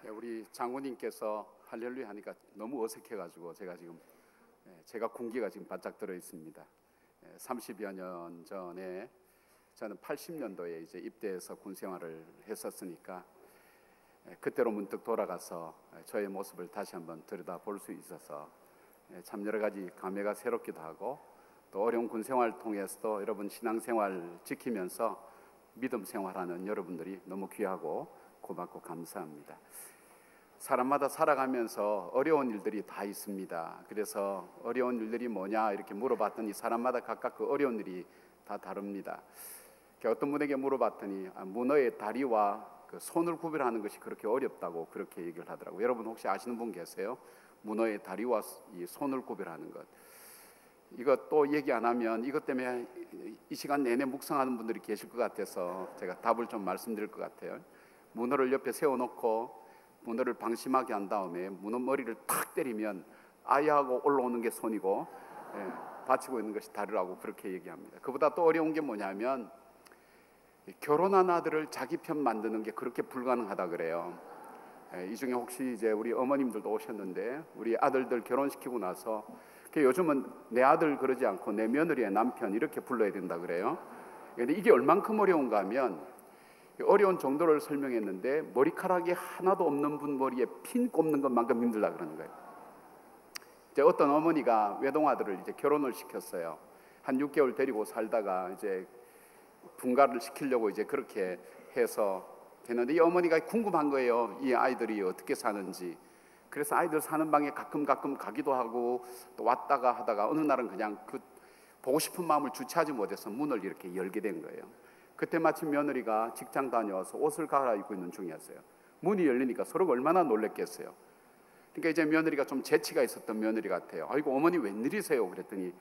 우리 장로님께서 할렐루야 하니까 너무 어색해가지고 제가 군기가 지금 바짝 들어 있습니다. 30여 년 전에 저는 80년도에 이제 입대해서 군 생활을 했었으니까 그때로 문득 돌아가서 저의 모습을 다시 한번 들여다볼 수 있어서 참 여러 가지 감회가 새롭기도 하고, 또 어려운 군 생활을 통해서도 여러분 신앙생활 지키면서 믿음 생활하는 여러분들이 너무 귀하고 고맙고 감사합니다. 사람마다 살아가면서 어려운 일들이 다 있습니다. 그래서 어려운 일들이 뭐냐 이렇게 물어봤더니 사람마다 각각 그 어려운 일이 다 다릅니다. 어떤 분에게 물어봤더니 문어의 다리와 그 손을 구별하는 것이 그렇게 어렵다고 그렇게 얘기를 하더라고요. 여러분 혹시 아시는 분 계세요? 문어의 다리와 이 손을 구별하는 것. 이것 또 얘기 안 하면 이것 때문에 이 시간 내내 묵상하는 분들이 계실 것 같아서 제가 답을 좀 말씀드릴 것 같아요. 문어를 옆에 세워놓고 문어를 방심하게 한 다음에 문어 머리를 탁 때리면 아야하고 올라오는 게 손이고 받치고 있는 것이 다리라고 그렇게 얘기합니다. 그보다 또 어려운 게 뭐냐면 결혼한 아들을 자기 편 만드는 게 그렇게 불가능하다 그래요. 이 중에 혹시 이제 우리 어머님들도 오셨는데 우리 아들들 결혼시키고 나서 요즘은 내 아들 그러지 않고 내 며느리의 남편 이렇게 불러야 된다 그래요. 근데 이게 얼만큼 어려운가 하면 어려운 정도를 설명했는데 머리카락이 하나도 없는 분 머리에 핀 꼽는 것만큼 힘들다 그러는 거예요. 이제 어떤 어머니가 외동아들을 이제 결혼을 시켰어요. 한 6개월 데리고 살다가 이제 분가를 시키려고 이제 그렇게 해서 했는데 이 어머니가 궁금한 거예요. 이 아이들이 어떻게 사는지. 그래서 아이들 사는 방에 가끔 가기도 하고 또 왔다가 하다가 어느 날은 그냥 그 보고 싶은 마음을 주체하지 못해서 문을 이렇게 열게 된 거예요. 그때 마침 며느리가 직장 다녀와서 옷을 갈아입고 있는 중이었어요. 문이 열리니까 서로가 얼마나 놀랬겠어요. 그러니까 이제 며느리가 좀 재치가 있었던 며느리 같아요. 아이고 어머니 웬일이세요? 그랬더니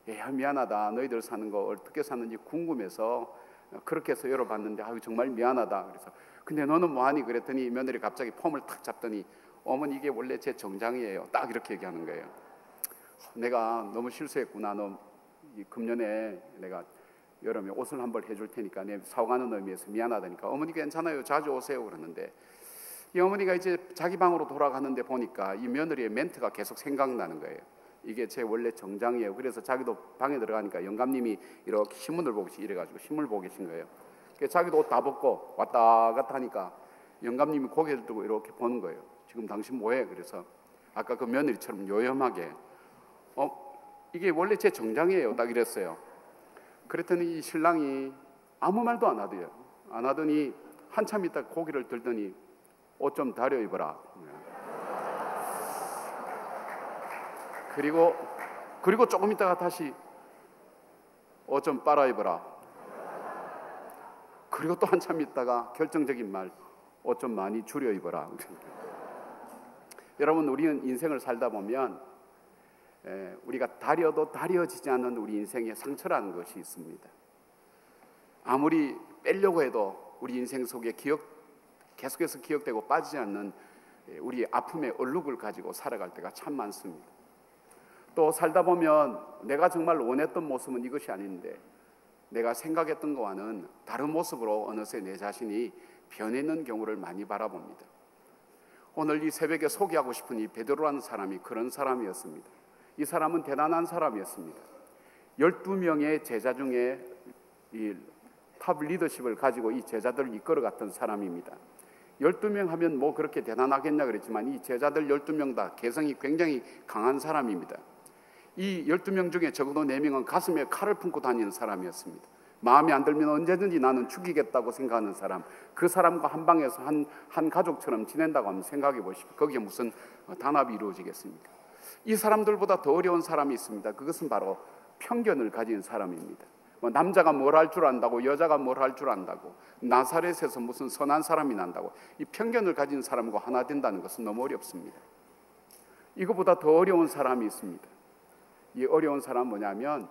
야 미안하다. 너희들 사는 거 어떻게 사는지 궁금해서 그렇게 해서 열어봤는데 아유 정말 미안하다. 그래서 근데 너는 뭐하니? 그랬더니 며느리 갑자기 폼을 탁 잡더니 어머니 이게 원래 제 정장이에요. 딱 이렇게 얘기하는 거예요. 내가 너무 실수했구나. 너 금년에 내가 여름에 옷을 한벌 해줄 테니까 내 사오가는 의미에서 미안하다니까 어머니 괜찮아요. 자주 오세요. 그러는데 이 어머니가 이제 자기 방으로 돌아가는데 보니까 이 며느리의 멘트가 계속 생각나는 거예요. 이게 제 원래 정장이에요. 그래서 자기도 방에 들어가니까 영감님이 이렇게 신문을 보고 이래가지고 신문을 보고 계신 거예요. 자기도 옷 다 벗고 왔다 갔다 하니까 영감님이 고개를 들고 이렇게 보는 거예요. 지금 당신 뭐해? 그래서 아까 그 며느리처럼 요염하게 이게 원래 제 정장이에요. 딱 이랬어요. 그랬더니 이 신랑이 아무 말도 안 하더니 한참 있다 고개를 들더니 옷 좀 다려 입어라. 그리고 조금 있다가 다시 옷 좀 빨아 입어라. 그리고 또 한참 있다가 결정적인 말, 옷 좀 많이 줄여 입어라. 여러분 우리는 인생을 살다 보면 우리가 다려도 다려지지 않는 우리 인생의 상처라는 것이 있습니다. 아무리 빼려고 해도 우리 인생 속에 계속해서 기억되고 빠지지 않는 우리 아픔의 얼룩을 가지고 살아갈 때가 참 많습니다. 또 살다 보면 내가 정말 원했던 모습은 이것이 아닌데 내가 생각했던 것과는 다른 모습으로 어느새 내 자신이 변해있는 경우를 많이 바라봅니다. 오늘 이 새벽에 소개하고 싶은 이 베드로라는 사람이 그런 사람이었습니다. 이 사람은 대단한 사람이었습니다. 12명의 제자 중에 이 탑 리더십을 가지고 이 제자들을 이끌어갔던 사람입니다. 12명 하면 뭐 그렇게 대단하겠냐 그랬지만 이 제자들 12명 다 개성이 굉장히 강한 사람입니다. 이 12명 중에 적어도 4명은 가슴에 칼을 품고 다니는 사람이었습니다. 마음에 안 들면 언제든지 나는 죽이겠다고 생각하는 사람, 그 사람과 한 방에서 한 가족처럼 지낸다고 하면 생각해 보십시오. 거기에 무슨 단합이 이루어지겠습니까? 이 사람들보다 더 어려운 사람이 있습니다. 그것은 바로 편견을 가진 사람입니다. 남자가 뭘 할 줄 안다고, 여자가 뭘 할 줄 안다고, 나사렛에서 무슨 선한 사람이 난다고, 이 편견을 가진 사람과 하나 된다는 것은 너무 어렵습니다. 이거보다 더 어려운 사람이 있습니다. 이 어려운 사람은 뭐냐면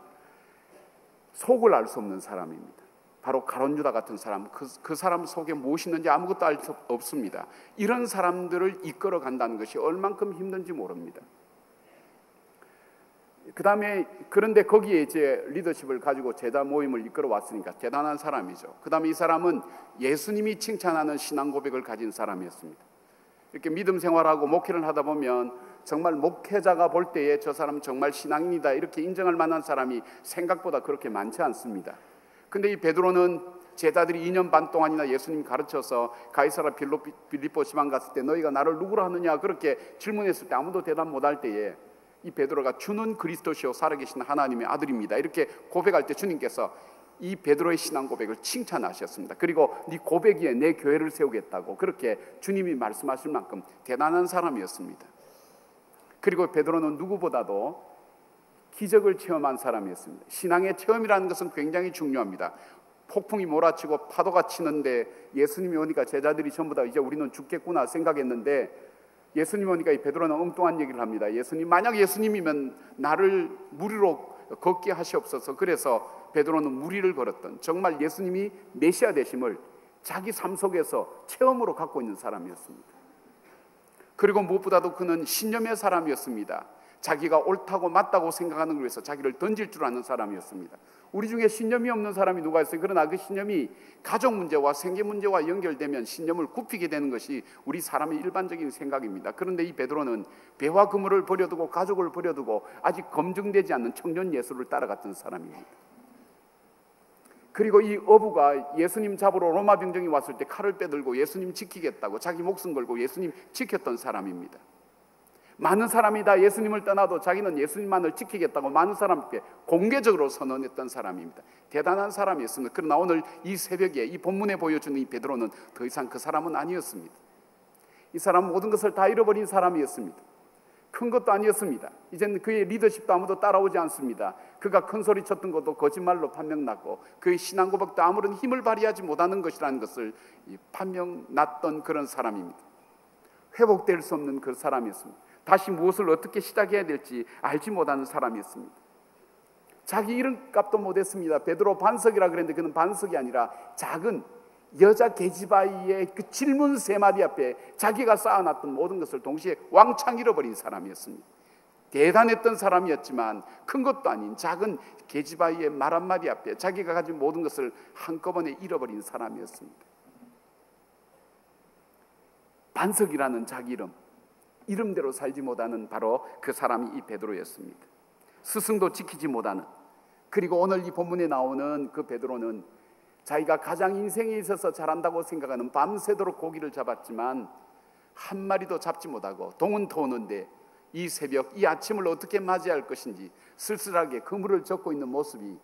속을 알 수 없는 사람입니다. 바로 가룟 유다 같은 사람, 그 사람 속에 무엇이 있는지 아무것도 알 수 없습니다. 이런 사람들을 이끌어 간다는 것이 얼만큼 힘든지 모릅니다. 그런데 거기에 이제 리더십을 가지고 제자 모임을 이끌어 왔으니까 대단한 사람이죠. 그 다음에 이 사람은 예수님이 칭찬하는 신앙 고백을 가진 사람이었습니다. 이렇게 믿음 생활하고 목회를 하다 보면 정말 목회자가 볼 때에 저 사람은 정말 신앙인이다 이렇게 인정할 만한 사람이 생각보다 그렇게 많지 않습니다. 근데 이 베드로는 제자들이 2년 반 동안이나 예수님 가르쳐서 가이사라 빌립보 지방 갔을 때 너희가 나를 누구라 하느냐 그렇게 질문했을 때 아무도 대답 못할 때에 이 베드로가 주는 그리스도시요 살아계신 하나님의 아들입니다 이렇게 고백할 때 주님께서 이 베드로의 신앙 고백을 칭찬하셨습니다. 그리고 네 고백 위에 내 교회를 세우겠다고 그렇게 주님이 말씀하실 만큼 대단한 사람이었습니다. 그리고 베드로는 누구보다도 기적을 체험한 사람이었습니다. 신앙의 체험이라는 것은 굉장히 중요합니다. 폭풍이 몰아치고 파도가 치는데 예수님이 오니까 제자들이 전부 다 이제 우리는 죽겠구나 생각했는데 예수님이 오니까 이 베드로는 엉뚱한 얘기를 합니다. 만약 예수님이면 나를 무리로 걷게 하시옵소서. 그래서 베드로는 무리를 걸었던 정말 예수님이 메시아 되심을 자기 삶 속에서 체험으로 갖고 있는 사람이었습니다. 그리고 무엇보다도 그는 신념의 사람이었습니다. 자기가 옳다고 맞다고 생각하는 걸 위해서 자기를 던질 줄 아는 사람이었습니다. 우리 중에 신념이 없는 사람이 누가 있어요? 그러나 그 신념이 가족 문제와 생계 문제와 연결되면 신념을 굽히게 되는 것이 우리 사람의 일반적인 생각입니다. 그런데 이 베드로는 배와 그물을 버려두고 가족을 버려두고 아직 검증되지 않는 청년 예수를 따라갔던 사람입니다. 그리고 이 어부가 예수님 잡으러 로마 병정이 왔을 때 칼을 빼들고 예수님 지키겠다고 자기 목숨 걸고 예수님 지켰던 사람입니다. 많은 사람이 다 예수님을 떠나도 자기는 예수님만을 지키겠다고 많은 사람께 공개적으로 선언했던 사람입니다. 대단한 사람이었습니다. 그러나 오늘 이 새벽에 이 본문에 보여주는 이 베드로는 더 이상 그 사람은 아니었습니다. 이 사람은 모든 것을 다 잃어버린 사람이었습니다. 큰 것도 아니었습니다. 이제는 그의 리더십도 아무도 따라오지 않습니다. 그가 큰 소리 쳤던 것도 거짓말로 판명났고 그의 신앙 고백도 아무런 힘을 발휘하지 못하는 것이라는 것을 판명났던 그런 사람입니다. 회복될 수 없는 그 사람이었습니다. 다시 무엇을 어떻게 시작해야 될지 알지 못하는 사람이었습니다. 자기 이름값도 못했습니다. 베드로 반석이라 그랬는데 그는 반석이 아니라 작은 여자 계집아이의 그 질문 3마디 앞에 자기가 쌓아놨던 모든 것을 동시에 왕창 잃어버린 사람이었습니다. 대단했던 사람이었지만 큰 것도 아닌 작은 계집아이의 말 한마디 앞에 자기가 가진 모든 것을 한꺼번에 잃어버린 사람이었습니다. 반석이라는 자기 이름대로 살지 못하는 바로 그 사람이 이 베드로였습니다. 스승도 지키지 못하는, 그리고 오늘 이 본문에 나오는 그 베드로는 자기가 가장 인생에 있어서 잘한다고 생각하는 밤새도록 고기를 잡았지만 한 마리도 잡지 못하고 동은 터오는데 이 새벽 이 아침을 어떻게 맞이할 것인지 쓸쓸하게 그물을 젓고 있는 모습이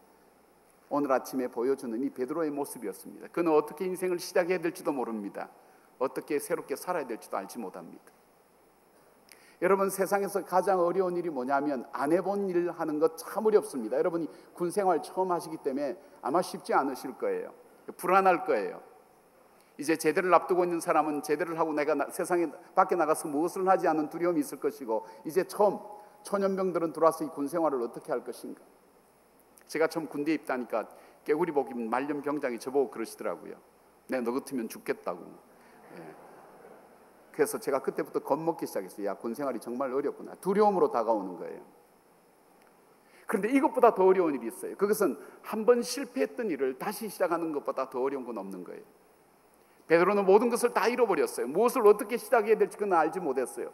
오늘 아침에 보여주는 이 베드로의 모습이었습니다. 그는 어떻게 인생을 시작해야 될지도 모릅니다. 어떻게 새롭게 살아야 될지도 알지 못합니다. 여러분, 세상에서 가장 어려운 일이 뭐냐면 안 해본 일 하는 것 참 어렵습니다. 여러분이 군생활 처음 하시기 때문에 아마 쉽지 않으실 거예요. 불안할 거예요. 이제 제대를 앞두고 있는 사람은 제대를 하고 내가 세상에 밖에 나가서 무엇을 하지 않은 두려움이 있을 것이고, 이제 처음 초년병들은 들어와서 이 군생활을 어떻게 할 것인가. 제가 처음 군대에 입다니까 깨구리복 입은 말년 병장이 저보고 그러시더라고요. 내가 너 같으면 죽겠다고. 그래서 제가 그때부터 겁먹기 시작했어요. 야, 군생활이 정말 어렵구나. 두려움으로 다가오는 거예요. 그런데 이것보다 더 어려운 일이 있어요. 그것은 한 번 실패했던 일을 다시 시작하는 것보다 더 어려운 건 없는 거예요. 베드로는 모든 것을 다 잃어버렸어요. 무엇을 어떻게 시작해야 될지 그는 알지 못했어요.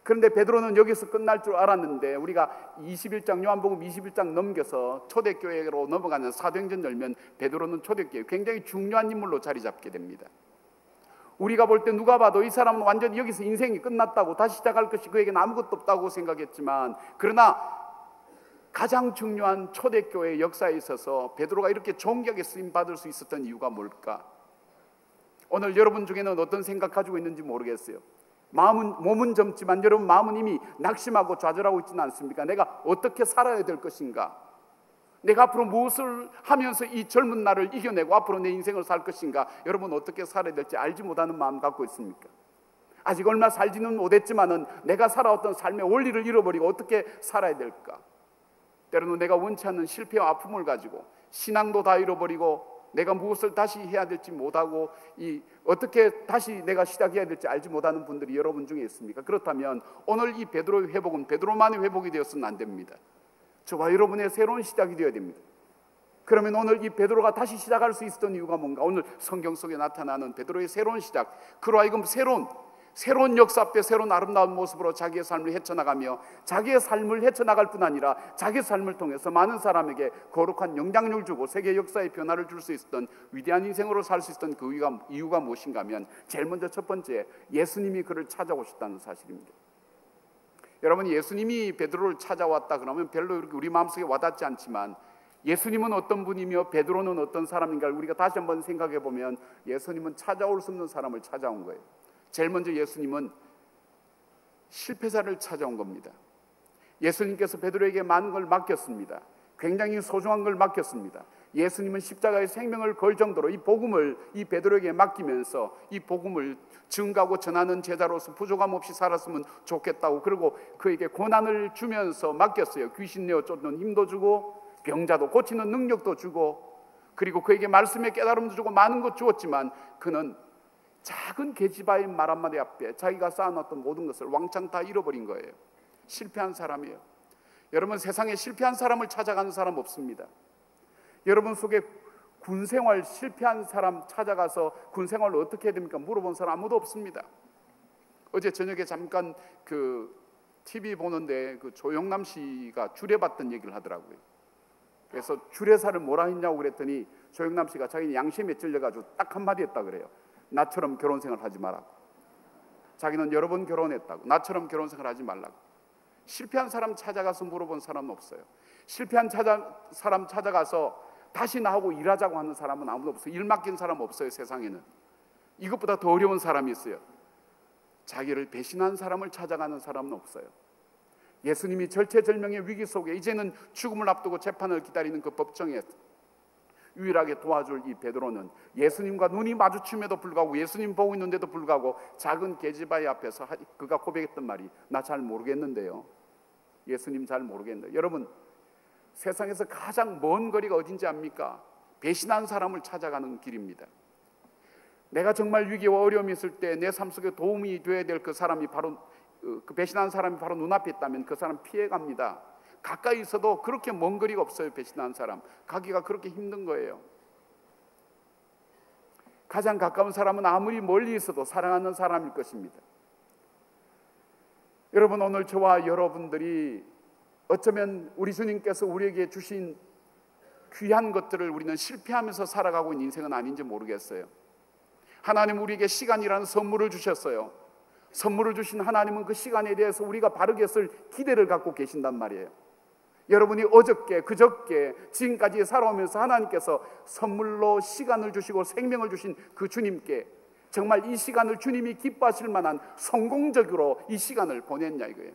그런데 베드로는 여기서 끝날 줄 알았는데 우리가 21장 요한복음 21장 넘겨서 초대교회로 넘어가는 사도행전 열면 베드로는 초대교회 굉장히 중요한 인물로 자리 잡게 됩니다. 우리가 볼 때 누가 봐도 이 사람은 완전히 여기서 인생이 끝났다고, 다시 시작할 것이 그에게는 아무것도 없다고 생각했지만, 그러나 가장 중요한 초대교회 역사에 있어서 베드로가 이렇게 존귀하게 쓰임받을 수 있었던 이유가 뭘까? 오늘 여러분 중에는 어떤 생각 가지고 있는지 모르겠어요. 몸은 젊지만 여러분 마음은 이미 낙심하고 좌절하고 있지는 않습니까? 내가 어떻게 살아야 될 것인가? 내가 앞으로 무엇을 하면서 이 젊은 날을 이겨내고 앞으로 내 인생을 살 것인가? 여러분 어떻게 살아야 될지 알지 못하는 마음 갖고 있습니까? 아직 얼마 살지는 못했지만은 내가 살아왔던 삶의 원리를 잃어버리고 어떻게 살아야 될까? 때로는 내가 원치 않는 실패와 아픔을 가지고 신앙도 다 잃어버리고 내가 무엇을 다시 해야 될지 못하고 어떻게 다시 내가 시작해야 될지 알지 못하는 분들이 여러분 중에 있습니까? 그렇다면 오늘 이 베드로의 회복은 베드로만의 회복이 되었으면 안 됩니다. 저와 여러분의 새로운 시작이 되어야 됩니다. 그러면 오늘 이 베드로가 다시 시작할 수 있었던 이유가 뭔가? 오늘 성경 속에 나타나는 베드로의 새로운 시작, 그로 하여금 새로운 새로운 역사 앞에 새로운 아름다운 모습으로 자기의 삶을 헤쳐나가며 자기의 삶을 헤쳐나갈 뿐 아니라 자기의 삶을 통해서 많은 사람에게 거룩한 영향력을 주고 세계 역사의 변화를 줄 수 있었던 위대한 인생으로 살 수 있었던 그 이유가 무엇인가 하면 제일 먼저 첫 번째, 예수님이 그를 찾아오셨다는 사실입니다. 여러분, 예수님이 베드로를 찾아왔다 그러면 별로 이렇게 우리 마음속에 와닿지 않지만 예수님은 어떤 분이며 베드로는 어떤 사람인가를 우리가 다시 한번 생각해 보면 예수님은 찾아올 수 없는 사람을 찾아온 거예요. 제일 먼저 예수님은 실패자를 찾아온 겁니다. 예수님께서 베드로에게 많은 걸 맡겼습니다. 굉장히 소중한 걸 맡겼습니다. 예수님은 십자가의 생명을 걸 정도로 이 복음을 이 베드로에게 맡기면서 이 복음을 증가하고 전하는 제자로서 부족함 없이 살았으면 좋겠다고, 그리고 그에게 고난을 주면서 맡겼어요. 귀신 내어 쫓는 힘도 주고 병자도 고치는 능력도 주고, 그리고 그에게 말씀의 깨달음도 주고 많은 것 주었지만 그는 작은 계집아의 말 한마디 앞에 자기가 쌓아놨던 모든 것을 왕창 다 잃어버린 거예요. 실패한 사람이에요. 여러분, 세상에 실패한 사람을 찾아가는 사람 없습니다. 여러분 속에 군생활 실패한 사람 찾아가서 군생활을 어떻게 해야 됩니까? 물어본 사람 아무도 없습니다. 어제 저녁에 잠깐 그 TV 보는데 그 조영남 씨가 주례받던 얘기를 하더라고요. 그래서 주례사를 뭐라 했냐고 그랬더니 조영남 씨가 자기는 양심에 찔려가지고 딱 한마디 했다 그래요. 나처럼 결혼생활 하지 말라고. 자기는 여러 번 결혼했다고. 나처럼 결혼생활 하지 말라고. 실패한 사람 찾아가서 물어본 사람은 없어요. 실패한 사람 찾아가서 다시 나하고 일하자고 하는 사람은 아무도 없어요. 일 맡긴 사람 없어요. 세상에는 이것보다 더 어려운 사람이 있어요. 자기를 배신한 사람을 찾아가는 사람은 없어요. 예수님이 절체절명의 위기 속에 이제는 죽음을 앞두고 재판을 기다리는 그 법정에 유일하게 도와줄 이 베드로는 예수님과 눈이 마주침에도 불구하고, 예수님 보고 있는데도 불구하고 작은 계집아이 앞에서 그가 고백했던 말이 나 잘 모르겠는데요. 예수님 잘 모르겠는데. 여러분, 세상에서 가장 먼 거리가 어딘지 압니까? 배신한 사람을 찾아가는 길입니다. 내가 정말 위기와 어려움이 있을 때 내 삶 속에 도움이 되어야 될 그 사람이 바로 그 배신한 사람이 바로 눈앞에 있다면 그 사람 피해갑니다. 가까이 있어도 그렇게 먼 거리가 없어요. 배신한 사람 가기가 그렇게 힘든 거예요. 가장 가까운 사람은 아무리 멀리 있어도 사랑하는 사람일 것입니다. 여러분, 오늘 저와 여러분들이 어쩌면 우리 주님께서 우리에게 주신 귀한 것들을 우리는 실패하면서 살아가고 있는 인생은 아닌지 모르겠어요. 하나님 우리에게 시간이라는 선물을 주셨어요. 선물을 주신 하나님은 그 시간에 대해서 우리가 바르게 쓸 기대를 갖고 계신단 말이에요. 여러분이 어저께 그저께 지금까지 살아오면서 하나님께서 선물로 시간을 주시고 생명을 주신 그 주님께 정말 이 시간을 주님이 기뻐하실 만한 성공적으로 이 시간을 보냈냐 이거예요.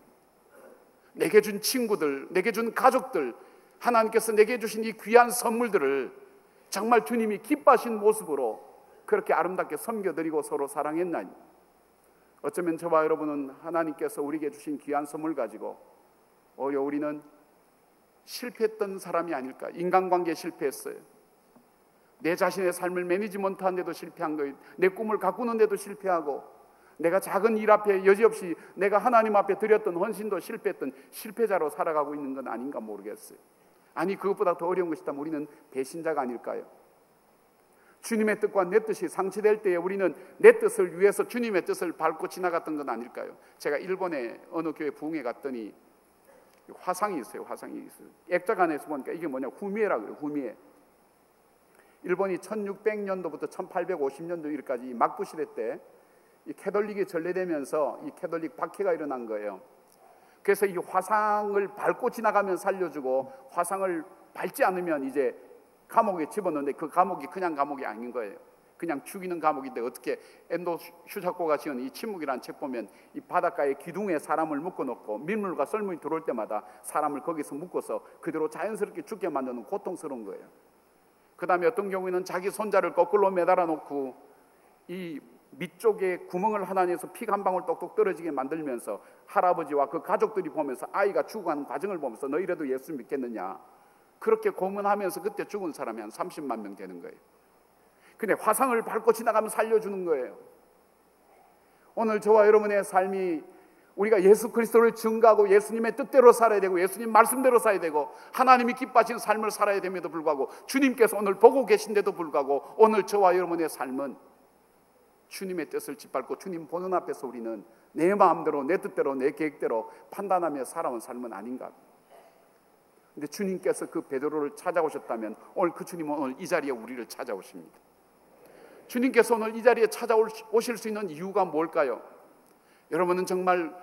내게 준 친구들, 내게 준 가족들, 하나님께서 내게 주신 이 귀한 선물들을 정말 주님이 기뻐하신 모습으로 그렇게 아름답게 섬겨드리고 서로 사랑했나니, 어쩌면 저와 여러분은 하나님께서 우리에게 주신 귀한 선물 가지고 우리는 실패했던 사람이 아닐까. 인간관계에 실패했어요. 내 자신의 삶을 매니지먼트 하는데도 실패한 거예요. 내 꿈을 가꾸는데도 실패하고, 내가 작은 일 앞에 여지없이 내가 하나님 앞에 드렸던 헌신도 실패했던 실패자로 살아가고 있는 건 아닌가 모르겠어요. 아니, 그것보다 더 어려운 것이다. 우리는 배신자가 아닐까요? 주님의 뜻과 내 뜻이 상치될 때에 우리는 내 뜻을 위해서 주님의 뜻을 밟고 지나갔던 건 아닐까요? 제가 일본의 어느 교회 부흥회 갔더니 화상이 있어요. 화상이 있어요. 액자관에서 보니까 이게 뭐냐, 후미에라고 해요. 후미에. 일본이 1600년도부터 1850년도 일까지 막부 시대 때 이 캐톨릭이 전래되면서 이 캐톨릭 박해가 일어난 거예요. 그래서 이 화상을 밟고 지나가면 살려주고, 화상을 밟지 않으면 이제 감옥에 집어넣는데 그 감옥이 그냥 감옥이 아닌 거예요. 그냥 죽이는 감옥인데, 어떻게 엔도 슈사코가 지은 이 침묵이라는 책 보면 이 바닷가에 기둥에 사람을 묶어놓고 민물과 썰물이 들어올 때마다 사람을 거기서 묶어서 그대로 자연스럽게 죽게 만드는 고통스러운 거예요. 그 다음에 어떤 경우에는 자기 손자를 거꾸로 매달아 놓고 이 밑쪽에 구멍을 하나 내서 피가 한 방울 똑똑 떨어지게 만들면서 할아버지와 그 가족들이 보면서, 아이가 죽어가는 과정을 보면서 너 이래도 예수 믿겠느냐, 그렇게 고문하면서 그때 죽은 사람이 한 30만 명 되는 거예요. 근데 화상을 밟고 지나가면 살려주는 거예요. 오늘 저와 여러분의 삶이 우리가 예수 그리스도를 증거하고 예수님의 뜻대로 살아야 되고 예수님 말씀대로 살아야 되고 하나님이 기뻐하시는 삶을 살아야 됨에도 불구하고, 주님께서 오늘 보고 계신데도 불구하고 오늘 저와 여러분의 삶은 주님의 뜻을 짓밟고 주님 보는 앞에서 우리는 내 마음대로, 내 뜻대로, 내 계획대로 판단하며 살아온 삶은 아닌가. 근데 주님께서 그 베드로를 찾아오셨다면 오늘 그 주님은 오늘 이 자리에 우리를 찾아오십니다. 주님께서 오늘 이 자리에 찾아오실 수 있는 이유가 뭘까요? 여러분은 정말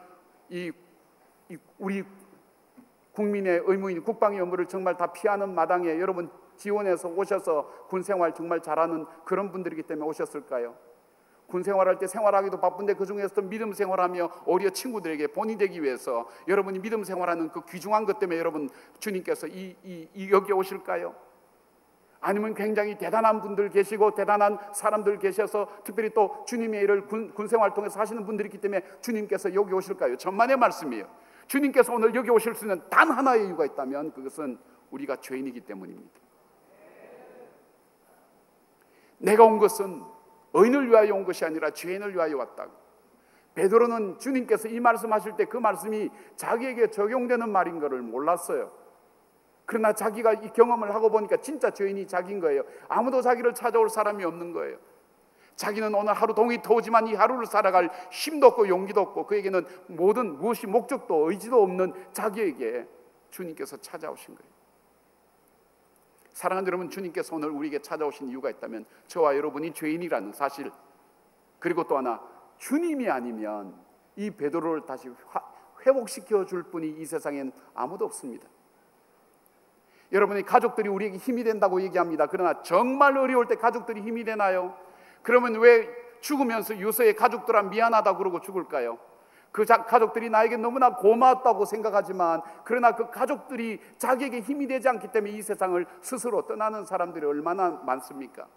우리 국민의 의무인 국방의 업무를 정말 다 피하는 마당에 여러분 지원해서 오셔서 군생활 정말 잘하는 그런 분들이기 때문에 오셨을까요? 군생활할 때 생활하기도 바쁜데 그 중에서도 믿음 생활하며 오히려 친구들에게 본이 되기 위해서 여러분이 믿음 생활하는 그 귀중한 것 때문에 여러분 주님께서 여기에 오실까요? 아니면 굉장히 대단한 분들 계시고 대단한 사람들 계셔서 특별히 또 주님의 일을 군생활 통해서 하시는 분들이 있기 때문에 주님께서 여기 오실까요? 천만의 말씀이에요. 주님께서 오늘 여기 오실 수 있는 단 하나의 이유가 있다면 그것은 우리가 죄인이기 때문입니다. 내가 온 것은 의인을 위하여 온 것이 아니라 죄인을 위하여 왔다고. 베드로는 주님께서 이 말씀하실 때 그 말씀이 자기에게 적용되는 말인 것을 몰랐어요. 그러나 자기가 이 경험을 하고 보니까 진짜 죄인이 자기인 거예요. 아무도 자기를 찾아올 사람이 없는 거예요. 자기는 오늘 하루 동이 터오지만 이 하루를 살아갈 힘도 없고 용기도 없고 그에게는 무엇이 목적도 의지도 없는 자기에게 주님께서 찾아오신 거예요. 사랑하는 여러분, 주님께서 오늘 우리에게 찾아오신 이유가 있다면 저와 여러분이 죄인이라는 사실, 그리고 또 하나 주님이 아니면 이 베드로를 다시 회복시켜 줄 분이 이 세상엔 아무도 없습니다. 여러분의 가족들이 우리에게 힘이 된다고 얘기합니다. 그러나 정말 어려울 때 가족들이 힘이 되나요? 그러면 왜 죽으면서 유서의 가족들아 미안하다고 그러고 죽을까요? 그 가족들이 나에게 너무나 고마웠다고 생각하지만 그러나 그 가족들이 자기에게 힘이 되지 않기 때문에 이 세상을 스스로 떠나는 사람들이 얼마나 많습니까?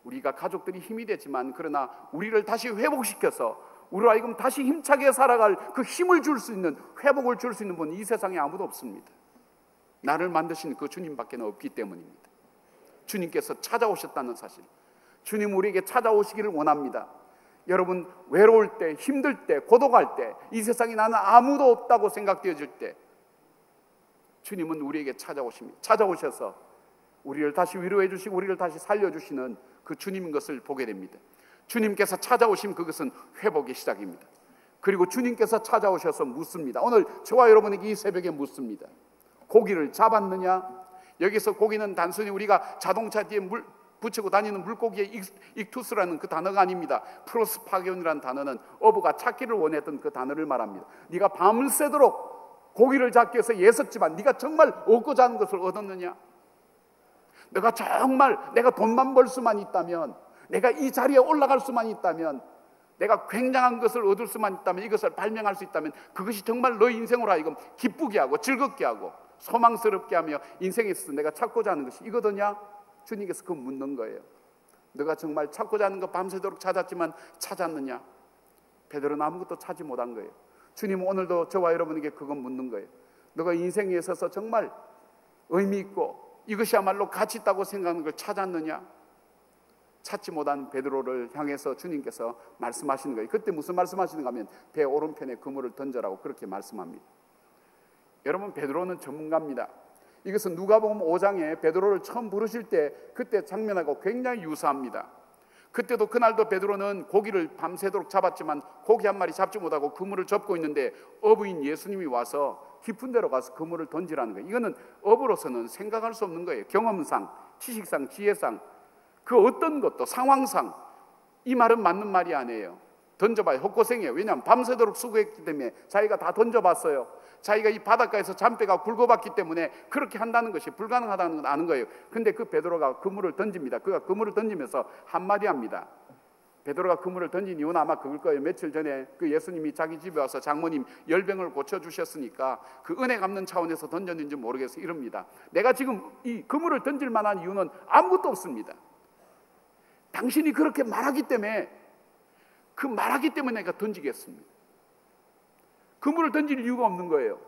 우리가 가족들이 힘이 되지만 그러나 우리를 다시 회복시켜서 우리로 하여금 다시 힘차게 살아갈 그 힘을 줄 수 있는, 회복을 줄 수 있는 분은 이 세상에 아무도 없습니다. 나를 만드신 그 주님밖에 없기 때문입니다. 주님께서 찾아오셨다는 사실, 주님 우리에게 찾아오시기를 원합니다. 여러분 외로울 때, 힘들 때, 고독할 때, 이 세상에 나는 아무도 없다고 생각되어질 때 주님은 우리에게 찾아오십니다. 찾아오셔서 우리를 다시 위로해 주시고 우리를 다시 살려주시는 그 주님인 것을 보게 됩니다. 주님께서 찾아오신 그것은 회복의 시작입니다. 그리고 주님께서 찾아오셔서 묻습니다. 오늘 저와 여러분에게 이 새벽에 묻습니다. 고기를 잡았느냐? 여기서 고기는 단순히 우리가 자동차 뒤에 붙이고 다니는 물고기의 익투스라는 그 단어가 아닙니다. 프로스파기온이라는 단어는 어부가 찾기를 원했던 그 단어를 말합니다. 네가 밤새도록 고기를 잡기 위해서 애썼지만 네가 정말 얻고자 하는 것을 얻었느냐? 내가 정말 내가 돈만 벌 수만 있다면, 내가 이 자리에 올라갈 수만 있다면, 내가 굉장한 것을 얻을 수만 있다면, 이것을 발명할 수 있다면 그것이 정말 너의 인생으로 하여금 기쁘게 하고 즐겁게 하고 소망스럽게 하며 인생에 있어서 내가 찾고자 하는 것이 이거더냐? 주님께서 그 묻는 거예요. 너가 정말 찾고자 하는 것 밤새도록 찾았지만 찾았느냐? 베드로는 아무것도 찾지 못한 거예요. 주님은 오늘도 저와 여러분에게 그건 묻는 거예요. 너가 인생에 있어서 정말 의미 있고 이것이야말로 가치 있다고 생각하는 걸 찾았느냐? 찾지 못한 베드로를 향해서 주님께서 말씀하시는 거예요. 그때 무슨 말씀하시는가 하면 배 오른편에 그물을 던져라고 그렇게 말씀합니다. 여러분 베드로는 전문가입니다. 이것은 누가복음 5장에 베드로를 처음 부르실 때 그때 장면하고 굉장히 유사합니다. 그때도 그날도 베드로는 고기를 밤새도록 잡았지만 고기 한 마리 잡지 못하고 그물을 접고 있는데 어부인 예수님이 와서 깊은 데로 가서 그물을 던지라는 거예요. 이거는 어부로서는 생각할 수 없는 거예요. 경험상, 지식상, 지혜상, 그 어떤 것도 상황상 이 말은 맞는 말이 아니에요. 던져봐야 헛고생이에요. 왜냐하면 밤새도록 수고했기 때문에 자기가 다 던져봤어요. 자기가 이 바닷가에서 잔배가 굵어봤기 때문에 그렇게 한다는 것이 불가능하다는 걸 아는 거예요. 근데 그 베드로가 그물을 던집니다. 그가 그물을 던지면서 한마디 합니다. 베드로가 그물을 던진 이유는 아마 그걸 거예요. 며칠 전에 그 예수님이 자기 집에 와서 장모님 열병을 고쳐주셨으니까 그 은혜 갚는 차원에서 던졌는지 모르겠어요. 이럽니다. 내가 지금 이 그물을 던질 만한 이유는 아무것도 없습니다. 당신이 그렇게 말하기 때문에, 그 말하기 때문에 내가 던지겠습니다. 그물을 던질 이유가 없는 거예요.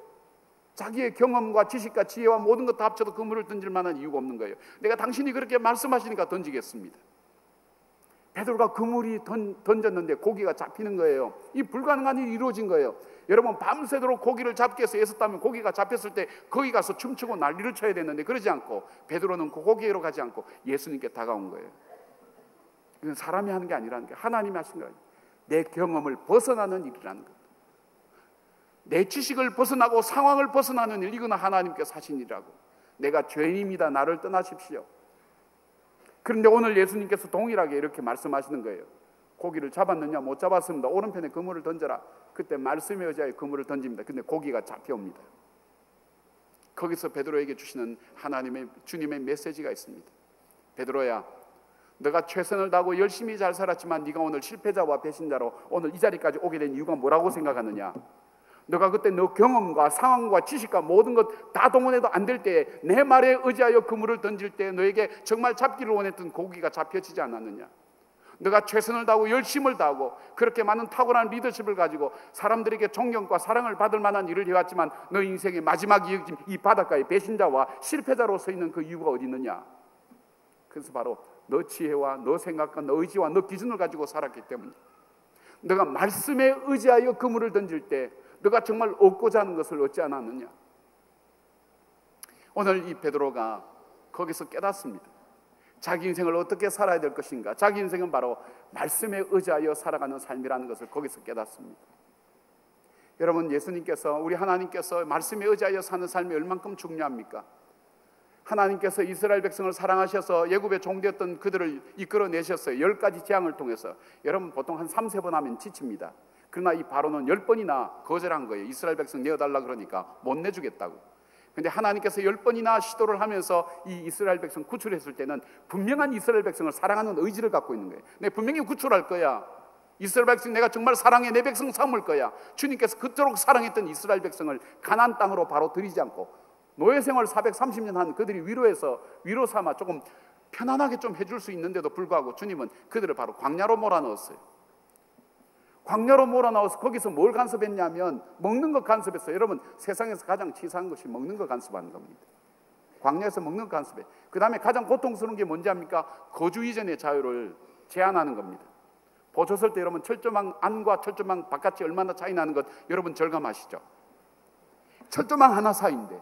자기의 경험과 지식과 지혜와 모든 것 다 합쳐도 그물을 던질 만한 이유가 없는 거예요. 내가 당신이 그렇게 말씀하시니까 던지겠습니다. 베드로가 그물이 던졌는데 고기가 잡히는 거예요. 이 불가능한 일이 이루어진 거예요. 여러분 밤새도록 고기를 잡기 위해서 애썼다면 고기가 잡혔을 때 거기 가서 춤추고 난리를 쳐야 되는데 그러지 않고 베드로는 그 고기로 가지 않고 예수님께 다가온 거예요. 이건 사람이 하는 게 아니라는 게 하나님이 하신 거예요. 내 경험을 벗어나는 일이라는 것, 내 지식을 벗어나고 상황을 벗어나는 일, 이건 하나님께서 하신 일이라고. 내가 죄인입니다, 나를 떠나십시오. 그런데 오늘 예수님께서 동일하게 이렇게 말씀하시는 거예요. 고기를 잡았느냐? 못 잡았습니다. 오른편에 그물을 던져라. 그때 말씀에 의지하여 그물을 던집니다. 근데 고기가 잡혀옵니다. 거기서 베드로에게 주시는 주님의 메시지가 있습니다. 베드로야, 너가 최선을 다하고 열심히 잘 살았지만 네가 오늘 실패자와 배신자로 오늘 이 자리까지 오게 된 이유가 뭐라고 생각하느냐? 너가 그때 너 경험과 상황과 지식과 모든 것 다 동원해도 안 될 때에 내 말에 의지하여 그물을 던질 때 너에게 정말 잡기를 원했던 고기가 잡혀지지 않았느냐? 너가 최선을 다하고 열심을 다하고 그렇게 많은 탁월한 리더십을 가지고 사람들에게 존경과 사랑을 받을 만한 일을 해왔지만 너 인생의 마지막 이 바닷가에 배신자와 실패자로 서 있는 그 이유가 어디 있느냐? 그래서 바로 너 지혜와 너 생각과 너 의지와 너 기준을 가지고 살았기 때문에, 너가 말씀에 의지하여 그물을 던질 때 너가 정말 얻고자 하는 것을 얻지 않았느냐? 오늘 이 베드로가 거기서 깨닫습니다. 자기 인생을 어떻게 살아야 될 것인가? 자기 인생은 바로 말씀에 의지하여 살아가는 삶이라는 것을 거기서 깨닫습니다. 여러분, 예수님께서, 우리 하나님께서 말씀에 의지하여 사는 삶이 얼만큼 중요합니까? 하나님께서 이스라엘 백성을 사랑하셔서 애굽에 종되었던 그들을 이끌어내셨어요. 10가지 재앙을 통해서. 여러분, 보통 한 3-4번 하면 지칩니다. 그러나 이 바로는 10번이나 거절한 거예요. 이스라엘 백성 내어달라 그러니까 못 내주겠다고. 근데 하나님께서 10번이나 시도를 하면서 이 이스라엘 백성 구출했을 때는 분명한 이스라엘 백성을 사랑하는 의지를 갖고 있는 거예요. 내가 분명히 구출할 거야. 이스라엘 백성 내가 정말 사랑해. 내 백성 삼을 거야. 주님께서 그토록 사랑했던 이스라엘 백성을 가나안 땅으로 바로 들이지 않고 노예 생활 430년 한 그들이 위로 삼아 조금 편안하게 좀 해줄 수 있는데도 불구하고 주님은 그들을 바로 광야로 몰아넣었어요. 광야로 몰아넣어서 거기서 뭘 간섭했냐면 먹는 것 간섭했어요. 여러분, 세상에서 가장 치사한 것이 먹는 것 간섭하는 겁니다. 광야에서 먹는 것 간섭해. 그 다음에 가장 고통스러운 게 뭔지 압니까? 거주 이전의 자유를 제한하는 겁니다. 보셨을 때 여러분, 철조망 안과 철조망 바깥이 얼마나 차이 나는 것 여러분 절감하시죠? 철조망 하나 사이인데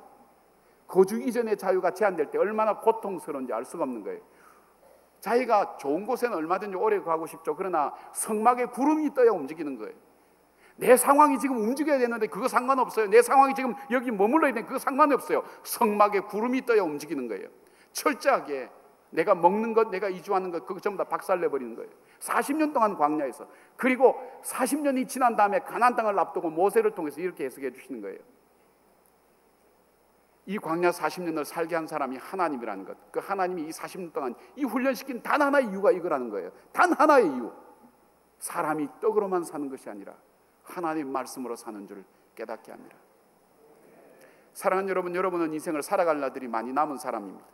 거주 이전의 자유가 제한될 때 얼마나 고통스러운지 알 수가 없는 거예요. 자기가 좋은 곳에는 얼마든지 오래 가고 싶죠. 그러나 성막에 구름이 떠야 움직이는 거예요. 내 상황이 지금 움직여야 되는데 그거 상관없어요. 내 상황이 지금 여기 머물러야 되는데 그거 상관없어요. 성막에 구름이 떠야 움직이는 거예요. 철저하게 내가 먹는 것, 내가 이주하는 것, 그거 전부 다 박살내버리는 거예요. 40년 동안 광야에서. 그리고 40년이 지난 다음에 가나안 땅을 앞두고 모세를 통해서 이렇게 해석해 주시는 거예요. 이 광야 40년을 살게 한 사람이 하나님이라는 것, 그 하나님이 이 40년 동안 이 훈련시킨 단 하나의 이유가 이거라는 거예요. 단 하나의 이유, 사람이 떡으로만 사는 것이 아니라 하나님 말씀으로 사는 줄 깨닫게 합니다. 사랑하는 여러분, 여러분은 인생을 살아갈 날들이 많이 남은 사람입니다.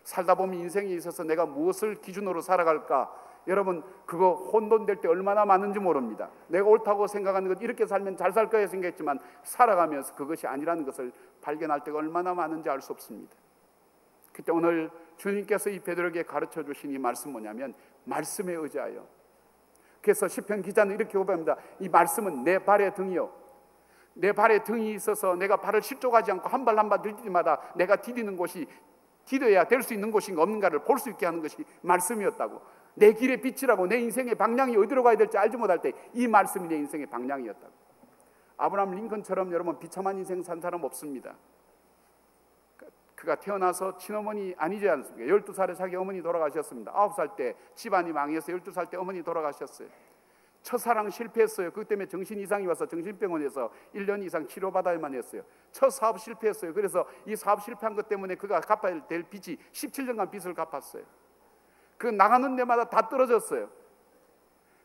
살다 보면 인생에 있어서 내가 무엇을 기준으로 살아갈까, 여러분 그거 혼돈될 때 얼마나 많은지 모릅니다. 내가 옳다고 생각하는 것, 이렇게 살면 잘 살 거야 생각했지만 살아가면서 그것이 아니라는 것을 발견할 때가 얼마나 많은지 알 수 없습니다. 그때 오늘 주님께서 이 베드로에게 가르쳐 주신 이 말씀 뭐냐면 말씀에 의지하여. 그래서 시편 기자는 이렇게 고백합니다. 이 말씀은 내 발의 등이요, 내 발에 등이 있어서 내가 발을 실족하지 않고 한 발 한 발 들릴 때마다 내가 디디는 곳이 디뎌야 될 수 있는 곳인가 없는가를 볼 수 있게 하는 것이 말씀이었다고. 내 길의 빛이라고, 내 인생의 방향이 어디로 가야 될지 알지 못할 때 이 말씀이 내 인생의 방향이었다고. 아브라함 링컨처럼 여러분 비참한 인생 산 사람 없습니다. 그가 태어나서 친어머니 아니지 않습니까? 12살에 자기 어머니 돌아가셨습니다. 9살 때 집안이 망해서 12살 때 어머니 돌아가셨어요. 첫사랑 실패했어요. 그것 때문에 정신 이상이 와서 정신병원에서 1년 이상 치료받아야만 했어요. 첫 사업 실패했어요. 그래서 이 사업 실패한 것 때문에 그가 갚아야 될 빚이 17년간 빚을 갚았어요. 그 나가는 데마다 다 떨어졌어요.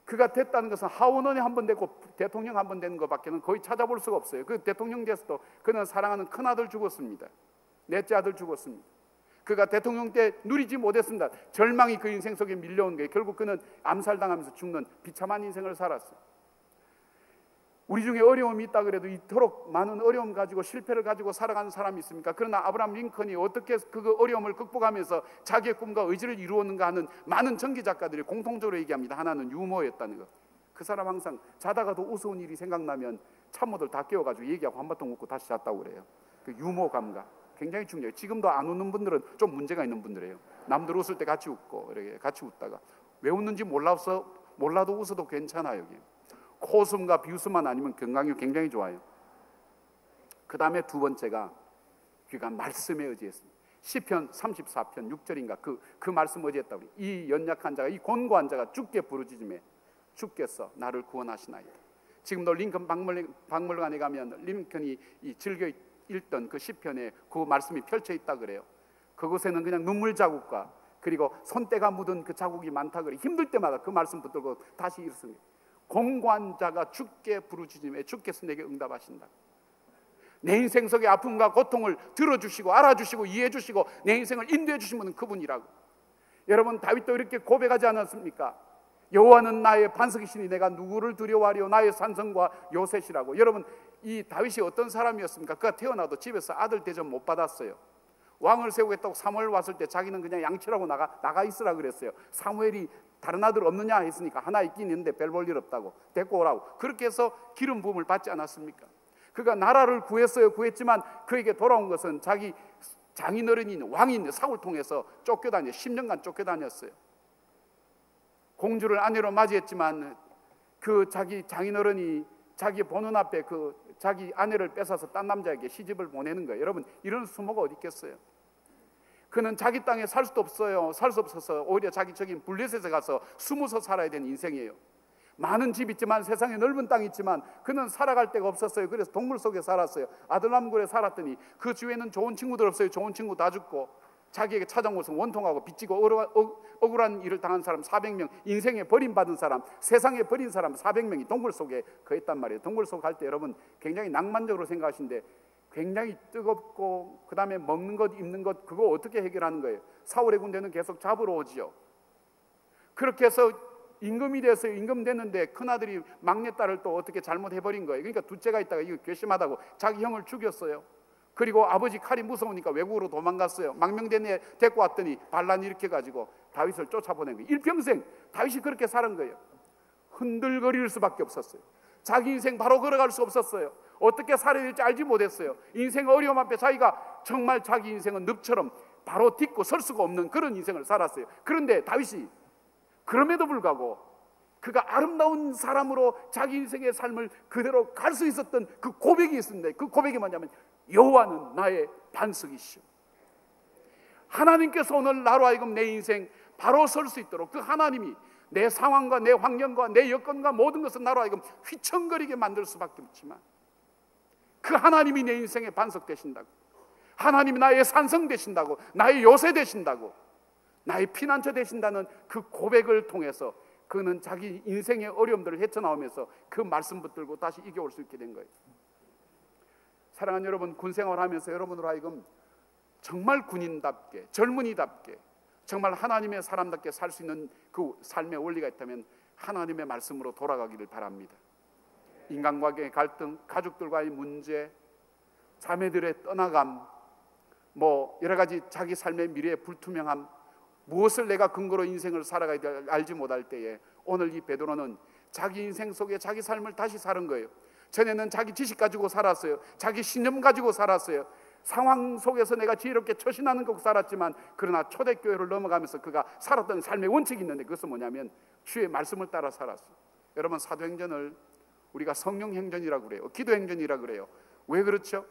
그가 됐다는 것은 하원원에 한 번 됐고 대통령 한 번 되는 것밖에는 거의 찾아볼 수가 없어요. 그 대통령 돼서도 그는 사랑하는 큰아들 죽었습니다. 넷째 아들 죽었습니다. 그가 대통령 때 누리지 못했습니다. 절망이 그 인생 속에 밀려온 거예요. 결국 그는 암살당하면서 죽는 비참한 인생을 살았어요. 우리 중에 어려움이 있다 그래도 이토록 많은 어려움 가지고 실패를 가지고 살아가는 사람이 있습니까? 그러나 아브라함 링컨이 어떻게 그 어려움을 극복하면서 자기의 꿈과 의지를 이루었는가 하는 많은 전기 작가들이 공통적으로 얘기합니다. 하나는 유머였다는 것. 그 사람 항상 자다가도 우스운 일이 생각나면 참모들 다 깨워가지고 얘기하고 한바탕 웃고 다시 잤다고 그래요. 그 유머 감각 굉장히 중요해요. 지금도 안 웃는 분들은 좀 문제가 있는 분들이에요. 남들 웃을 때 같이 웃고 이렇게 같이 웃다가 왜 웃는지 몰라도 웃어도 괜찮아요. 여기. 코웃음과 비웃음만 아니면 건강이 굉장히 좋아요. 그 다음에 두 번째가 귀가 말씀에 의지했습니다. 시편 34편 6절인가 그 말씀 의지했다. 이 연약한 자가, 이 곤고한 자가 주께 부르짖음에 주께서 나를 구원하시나이다. 지금도 링컨 박물관에 가면 링컨이 즐겨 읽던 그 시편에 그 말씀이 펼쳐 있다 그래요. 그곳에는 그냥 눈물 자국과 그리고 손때가 묻은 그 자국이 많다 그래. 힘들 때마다 그 말씀 붙들고 다시 일습니다. 공고한 자가 주께 부르짖음에 주께서 내게 응답하신다. 내 인생 속의 아픔과 고통을 들어주시고 알아주시고 이해해주시고 내 인생을 인도해 주신 분은 그분이라고. 여러분, 다윗도 이렇게 고백하지 않았습니까? 여호와는 나의 반석이시니 내가 누구를 두려워하리요 나의 산성과 요새시라고. 여러분, 이 다윗이 어떤 사람이었습니까? 그가 태어나도 집에서 아들 대접 못 받았어요. 왕을 세우겠다고 사무엘 왔을 때 자기는 그냥 양치라고 나가 있으라 그랬어요. 사무엘이 다른 아들 없느냐 했으니까 하나 있긴 있는데 별 볼 일 없다고 데리고 오라고. 그렇게 해서 기름 부음을 받지 않았습니까? 그가 나라를 구했지만 그에게 돌아온 것은 자기 장인어른인 왕인 사울 통해서 쫓겨다녀 10년간 쫓겨다녔어요. 공주를 아내로 맞이했지만 그 자기 장인어른이 자기 보는 앞에 그 자기 아내를 뺏어서 딴 남자에게 시집을 보내는 거예요. 여러분, 이런 수모가 어디 있겠어요? 그는 자기 땅에 살 수도 없어요. 살 수 없어서 오히려 자기 적인 블레셋에 가서 숨어서 살아야 되는 인생이에요. 많은 집 있지만 세상에 넓은 땅이 있지만 그는 살아갈 데가 없었어요. 그래서 동물 속에 살았어요. 아들람굴에 살았더니 그 주위에는 좋은 친구들 없어요. 좋은 친구 다 죽고 자기에게 찾아온 것은 원통하고 빚지고 억울한 일을 당한 사람 400명, 인생에 버림받은 사람, 세상에 버린 사람 400명이 동굴 속에 거했단 말이에요. 동굴 속 갈 때 여러분 굉장히 낭만적으로 생각하시는데 굉장히 뜨겁고 그 다음에 먹는 것 입는 것 그거 어떻게 해결하는 거예요? 사울의 군대는 계속 잡으러 오지요. 그렇게 해서 임금이 돼서 임금 됐는데 큰아들이 막내딸을 또 어떻게 잘못해버린 거예요. 그러니까 둘째가 있다가 이거 괘씸하다고 자기 형을 죽였어요. 그리고 아버지 칼이 무서우니까 외국으로 도망갔어요. 망명된 애 데리고 왔더니 반란 일으켜가지고 다윗을 쫓아보낸 거예요. 일평생 다윗이 그렇게 사는 거예요. 흔들거릴 수밖에 없었어요. 자기 인생 바로 걸어갈 수 없었어야 어떻게 살아야 될지 알지 못했어요. 인생 어려움 앞에 자기가 정말 자기 인생은 늪처럼 바로 딛고 설 수가 없는 그런 인생을 살았어요. 그런데 다윗이 그럼에도 불구하고 그가 아름다운 사람으로 자기 인생의 삶을 그대로 갈 수 있었던 그 고백이 있습니다. 그 고백이 뭐냐면 여호와는 나의 반석이시오. 하나님께서 오늘 나로 하여금 내 인생 바로 설 수 있도록 그 하나님이 내 상황과 내 환경과 내 여건과 모든 것을 나로 하여금 휘청거리게 만들 수밖에 없지만 그 하나님이 내 인생의 반석 되신다고, 하나님이 나의 산성 되신다고, 나의 요새 되신다고, 나의 피난처 되신다는 그 고백을 통해서 그는 자기 인생의 어려움들을 헤쳐나오면서 그 말씀 붙들고 다시 이겨올 수 있게 된 거예요. 사랑하는 여러분, 군생활하면서 여러분으로 하여금 정말 군인답게 젊은이답게 정말 하나님의 사람답게 살 수 있는 그 삶의 원리가 있다면 하나님의 말씀으로 돌아가기를 바랍니다. 인간관계의 갈등, 가족들과의 문제, 자매들의 떠나감, 여러 가지 자기 삶의 미래의 불투명함, 무엇을 내가 근거로 인생을 살아가야 될 알지 못할 때에 오늘 이 베드로는 자기 인생 속에 자기 삶을 다시 사는 거예요. 전에는 자기 지식 가지고 살았어요. 자기 신념 가지고 살았어요. 상황 속에서 내가 지혜롭게 처신하는 것 살았지만 그러나 초대교회를 넘어가면서 그가 살았던 삶의 원칙이 있는데 그것은 뭐냐면 주의 말씀을 따라 살았어요. 여러분, 사도행전을 우리가 성령행전이라고 그래요. 기도행전이라고 그래요. 왜 그렇죠?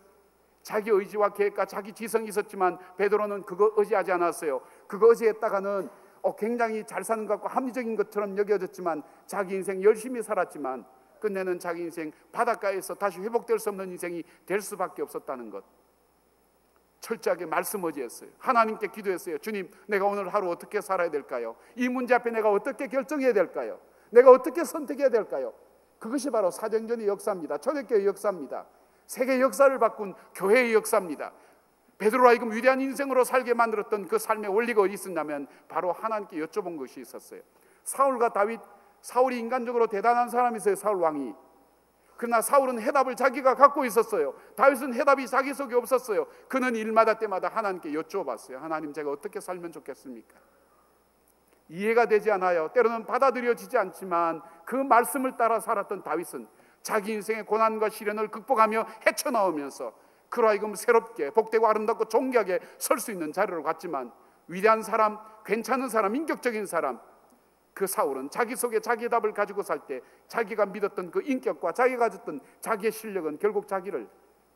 자기 의지와 계획과 자기 지성이 있었지만 베드로는 그거 의지하지 않았어요. 그거 의지했다가는 굉장히 잘 사는 것 같고 합리적인 것처럼 여겨졌지만 자기 인생 열심히 살았지만 끝내는 자기 인생 바닷가에서 다시 회복될 수 없는 인생이 될 수밖에 없었다는 것, 철저하게 말씀 의지했어요. 하나님께 기도했어요. 주님, 내가 오늘 하루 어떻게 살아야 될까요? 이 문제 앞에 내가 어떻게 결정해야 될까요? 내가 어떻게 선택해야 될까요? 그것이 바로 사도행전의 역사입니다. 초대교회의 역사입니다. 세계 역사를 바꾼 교회의 역사입니다. 베드로로 하여금 위대한 인생으로 살게 만들었던 그 삶의 원리가 어디 있었냐면 바로 하나님께 여쭤본 것이 있었어요. 사울과 다윗, 사울이 인간적으로 대단한 사람이었어요. 사울 왕이. 그러나 사울은 해답을 자기가 갖고 있었어요. 다윗은 해답이 자기 속에 없었어요. 그는 일마다 때마다 하나님께 여쭤봤어요. 하나님, 제가 어떻게 살면 좋겠습니까? 이해가 되지 않아요. 때로는 받아들여지지 않지만 그 말씀을 따라 살았던 다윗은 자기 인생의 고난과 시련을 극복하며 헤쳐나오면서 그로 하여금 새롭게 복되고 아름답고 존귀하게 설 수 있는 자리로 갔지만 위대한 사람, 괜찮은 사람, 인격적인 사람, 그 사울은 자기 속에 자기의 답을 가지고 살 때 자기가 믿었던 그 인격과 자기가 가졌던 자기의 실력은 결국 자기를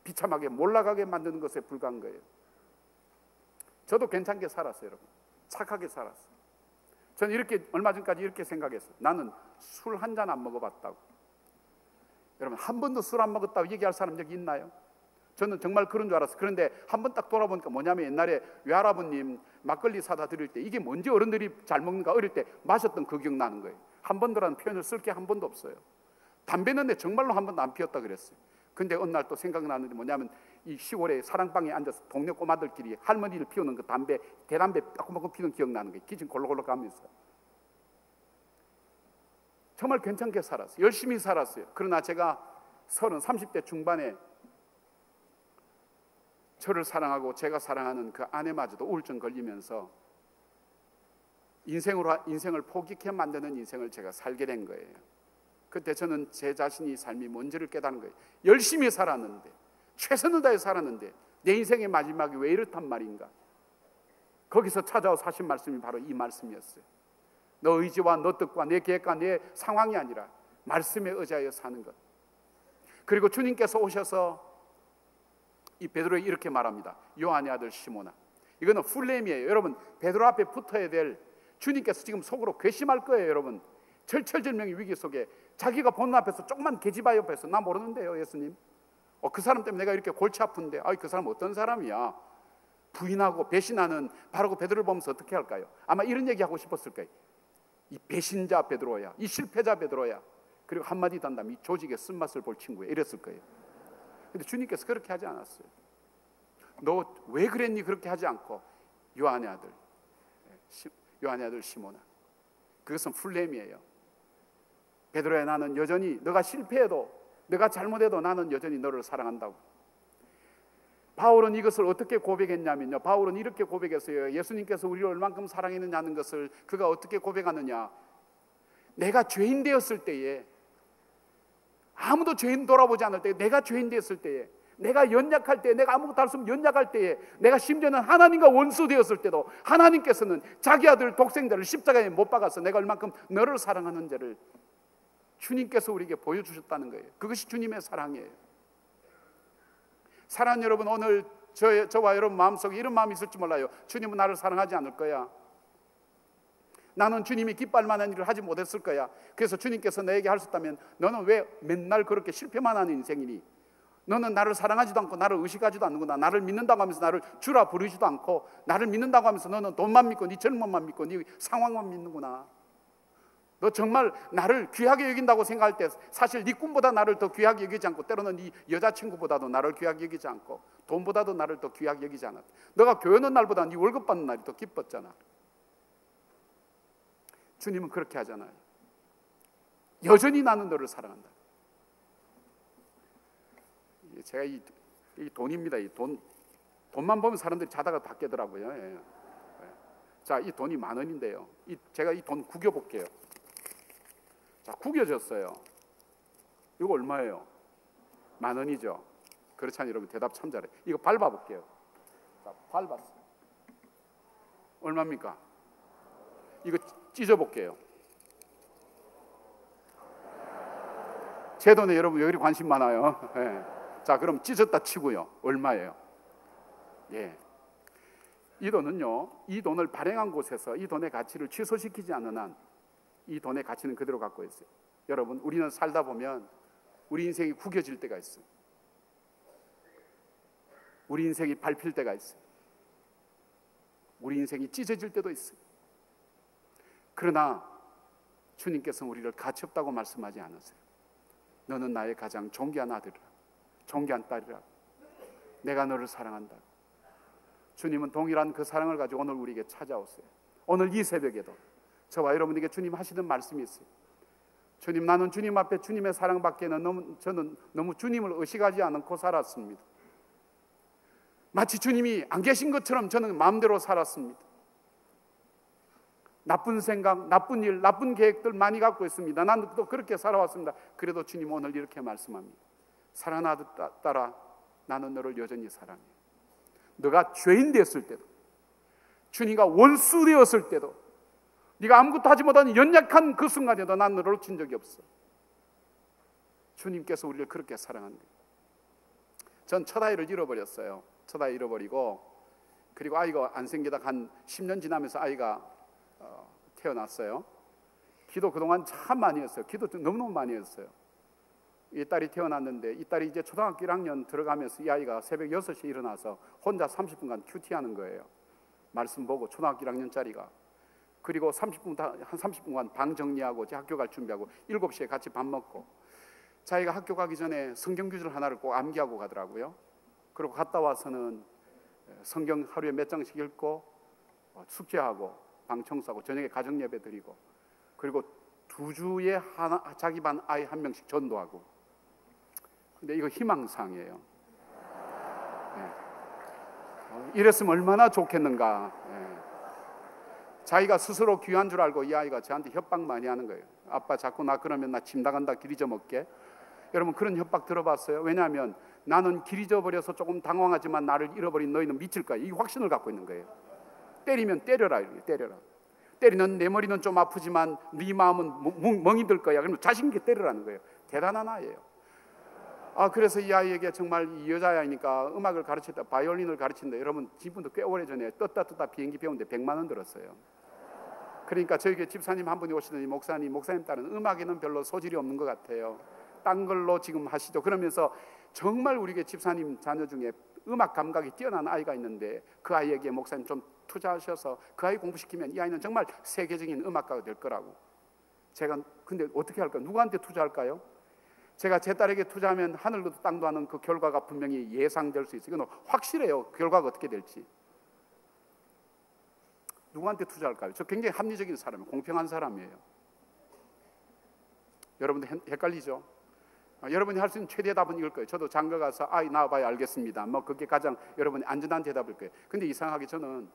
비참하게 몰락하게 만드는 것에 불과한 거예요. 저도 괜찮게 살았어요, 여러분. 착하게 살았어요. 저는 이렇게 얼마 전까지 이렇게 생각했어요. 나는 술 한 잔 안 먹어봤다고. 여러분, 한 번도 술 안 먹었다고 얘기할 사람 여기 있나요? 저는 정말 그런 줄 알았어요. 그런데 한 번 딱 돌아보니까 뭐냐면 옛날에 외할아버님 막걸리 사다 드릴 때 이게 뭔지 어른들이 잘 먹는가 어릴 때 마셨던 그 기억나는 거예요. 한 번도라는 표현을 쓸 게 한 번도 없어요. 담배는 내 정말로 한 번도 안 피웠다 그랬어요. 근데 어느 날 또 생각나는데 뭐냐면 이 시골에 사랑방에 앉아서 동네 꼬마들끼리 할머니를 피우는 그 담배, 대담배 조그맣게 피우는 기억나는 거예요. 기침 골록골록 가면서. 정말 괜찮게 살았어요. 열심히 살았어요. 그러나 제가 30대 중반에 저를 사랑하고 제가 사랑하는 그 아내마저도 우울증 걸리면서 인생을 포기케 만드는 인생을 제가 살게 된 거예요. 그때 저는 제 자신이 삶이 뭔지를 깨닫는 거예요. 열심히 살았는데, 최선을 다해 살았는데 내 인생의 마지막이 왜 이렇단 말인가. 거기서 찾아와서 하신 말씀이 바로 이 말씀이었어요. 너 의지와 너 뜻과 내 계획과 내 상황이 아니라 말씀에 의지하여 사는 것. 그리고 주님께서 오셔서 이 베드로에게 이렇게 말합니다. 요한의 아들 시몬아. 이거는 풀네임이에요. 여러분, 베드로 앞에 붙어야 될, 주님께서 지금 속으로 괘씸할 거예요. 여러분, 절철절명의 위기 속에 자기가 보는 앞에서 조그만 계집아 옆에서 나 모르는데요 예수님, 그 사람 때문에 내가 이렇게 골치 아픈데, 그 사람 어떤 사람이야, 부인하고 배신하는 바로 그 베드로를 보면서 어떻게 할까요? 아마 이런 얘기하고 싶었을 거예요. 이 배신자 베드로야, 이 실패자 베드로야, 그리고 한마디 더 한다면 이 조직의 쓴맛을 볼 친구야, 이랬을 거예요. 근데 주님께서 그렇게 하지 않았어요. 너 왜 그랬니? 그렇게 하지 않고 요한의 아들 시몬아. 그것은 풀네임이에요. 베드로야, 나는 여전히 너가 실패해도, 너가 잘못해도 나는 여전히 너를 사랑한다고. 바울은 이것을 어떻게 고백했냐면요, 바울은 이렇게 고백했어요. 예수님께서 우리를 얼만큼 사랑했느냐는 것을 그가 어떻게 고백하느냐. 내가 죄인 되었을 때에, 아무도 죄인 돌아보지 않을 때, 내가 죄인 되었을 때에, 내가 연약할 때, 내가 아무것도 할 수 없는 연약할 때에, 내가 심지어는 하나님과 원수 되었을 때도 하나님께서는 자기 아들 독생자를 십자가에 못 박아서 내가 얼만큼 너를 사랑하는지를 주님께서 우리에게 보여주셨다는 거예요. 그것이 주님의 사랑이에요. 사랑하는 여러분, 오늘 저와 여러분 마음속에 이런 마음이 있을지 몰라요. 주님은 나를 사랑하지 않을 거야. 나는 주님이 기뻐할 만한 일을 하지 못했을 거야. 그래서 주님께서 내게 할 수 있다면 너는 왜 맨날 그렇게 실패만 하는 인생이니? 너는 나를 사랑하지도 않고 나를 의식하지도 않는구나. 나를 믿는다고 하면서 나를 주라 부르지도 않고, 나를 믿는다고 하면서 너는 돈만 믿고 네 젊음만 믿고 네 상황만 믿는구나. 너 정말 나를 귀하게 여긴다고 생각할 때 사실 네 꿈보다 나를 더 귀하게 여기지 않고, 때로는 네 여자친구보다도 나를 귀하게 여기지 않고, 돈보다도 나를 더 귀하게 여기지 않았다. 너가 교회 오는 날보다 네 월급 받는 날이 더 기뻤잖아. 주님은 그렇게 하잖아요. 여전히 나는 너를 사랑한다. 제가 이 돈입니다. 이 돈만 보면 사람들이 자다가 다 깨더라고요. 예. 자, 이 돈이 10,000원인데요. 제가 이 돈 구겨볼게요. 자, 구겨졌어요. 이거 얼마예요? 10,000원이죠. 그렇잖아요. 여러분, 대답 참 잘해. 이거 밟아볼게요. 자, 밟았어요. 얼마입니까? 이거 찢어볼게요. 제 돈에 여러분 왜 이렇게 관심 많아요? 예. 자, 그럼 찢었다 치고요. 얼마예요? 예. 이 돈은요, 이 돈을 발행한 곳에서 이 돈의 가치를 취소시키지 않는 한 이 돈의 가치는 그대로 갖고 있어요. 여러분, 우리는 살다 보면 우리 인생이 구겨질 때가 있어요. 우리 인생이 밟힐 때가 있어요. 우리 인생이 찢어질 때도 있어요. 그러나 주님께서는 우리를 가치 없다고 말씀하지 않으세요. 너는 나의 가장 존귀한 아들이라, 존귀한 딸이라, 내가 너를 사랑한다. 주님은 동일한 그 사랑을 가지고 오늘 우리에게 찾아오세요. 오늘 이 새벽에도 저와 여러분에게 주님 하시는 말씀이 있어요. 주님, 나는 주님 앞에 주님의 사랑밖에는 저는 너무 주님을 의식하지 않고 살았습니다. 마치 주님이 안 계신 것처럼 저는 마음대로 살았습니다. 나쁜 생각, 나쁜 일, 나쁜 계획들 많이 갖고 있습니다. 나는 또 그렇게 살아왔습니다. 그래도 주님 오늘 이렇게 말씀합니다. 사랑하는 딸아, 나는 너를 여전히 사랑해. 너가 죄인 되었을 때도, 주님과 원수 되었을 때도, 네가 아무것도 하지 못하는 연약한 그 순간에도 난 너를 놓친 적이 없어. 주님께서 우리를 그렇게 사랑한 거예요. 전 첫 아이를 잃어버렸어요. 첫 아이 잃어버리고, 그리고 아이가 안 생기다 한 10년 지나면서 아이가 태어났어요. 기도 그동안 참 많이 했어요. 기도 너무너무 많이 했어요. 이 딸이 태어났는데, 이 딸이 이제 초등학교 1학년 들어가면서 이 아이가 새벽 6시에 일어나서 혼자 30분간 큐티하는 거예요. 말씀 보고, 초등학교 1학년짜리가. 그리고 한 30분간 방 정리하고 학교 갈 준비하고 7시에 같이 밥 먹고, 자기가 학교 가기 전에 성경 구절 하나를 꼭 암기하고 가더라고요. 그리고 갔다 와서는 성경 하루에 몇 장씩 읽고 숙제하고 방 청소하고 저녁에 가정 예배 드리고, 그리고 2주에 자기 반 아이 1명씩 전도하고. 근데 이거 희망사항이에요. 이랬으면 얼마나 좋겠는가. 자기가 스스로 귀한 줄 알고 이 아이가 저한테 협박 많이 하는 거예요. 아빠 자꾸 나 그러면 나 침 나간다, 길 잊어먹게. 여러분 그런 협박 들어봤어요? 왜냐하면 나는 길 잊어버려서 조금 당황하지만 나를 잃어버린 너희는 미칠 거야. 이 확신을 갖고 있는 거예요. 때리면 때려라, 이렇게 때려라. 때리는 내 머리는 좀 아프지만 네 마음은 멍이 들 거야. 그러면 자신 있게 때리라는 거예요. 대단한 아이예요. 그래서 이 아이에게 정말 이 여자아이니까 음악을 가르쳤다, 바이올린을 가르친다. 여러분 지금도 꽤 오래전에 떴다 비행기 배우는데 100만 원 들었어요. 그러니까 저에게 집사님 한 분이 오시더니 목사님 딸은 음악에는 별로 소질이 없는 것 같아요. 딴 걸로 지금 하시죠. 그러면서 정말 우리 집사님 자녀 중에 음악 감각이 뛰어난 아이가 있는데 그 아이에게 목사님 좀 투자하셔서 그 아이 공부시키면 이 아이는 정말 세계적인 음악가가 될 거라고. 제가 근데 어떻게 할까요? 누구한테 투자할까요? 제가 제 딸에게 투자하면 하늘도 땅도 하는 그 결과가 분명히 예상될 수 있어요. 이건 확실해요. 결과가 어떻게 될지. 누구한테 투자할까요? 저 굉장히 합리적인 사람이에요. 공평한 사람이에요. 여러분들 헷갈리죠? 여러분이 할 수 있는 최대 답은 이걸 거예요. 저도 장가 가서 아이 낳아봐야 알겠습니다. 그게 가장 여러분이 안전한 대답일 거예요. 근데 이상하게 저는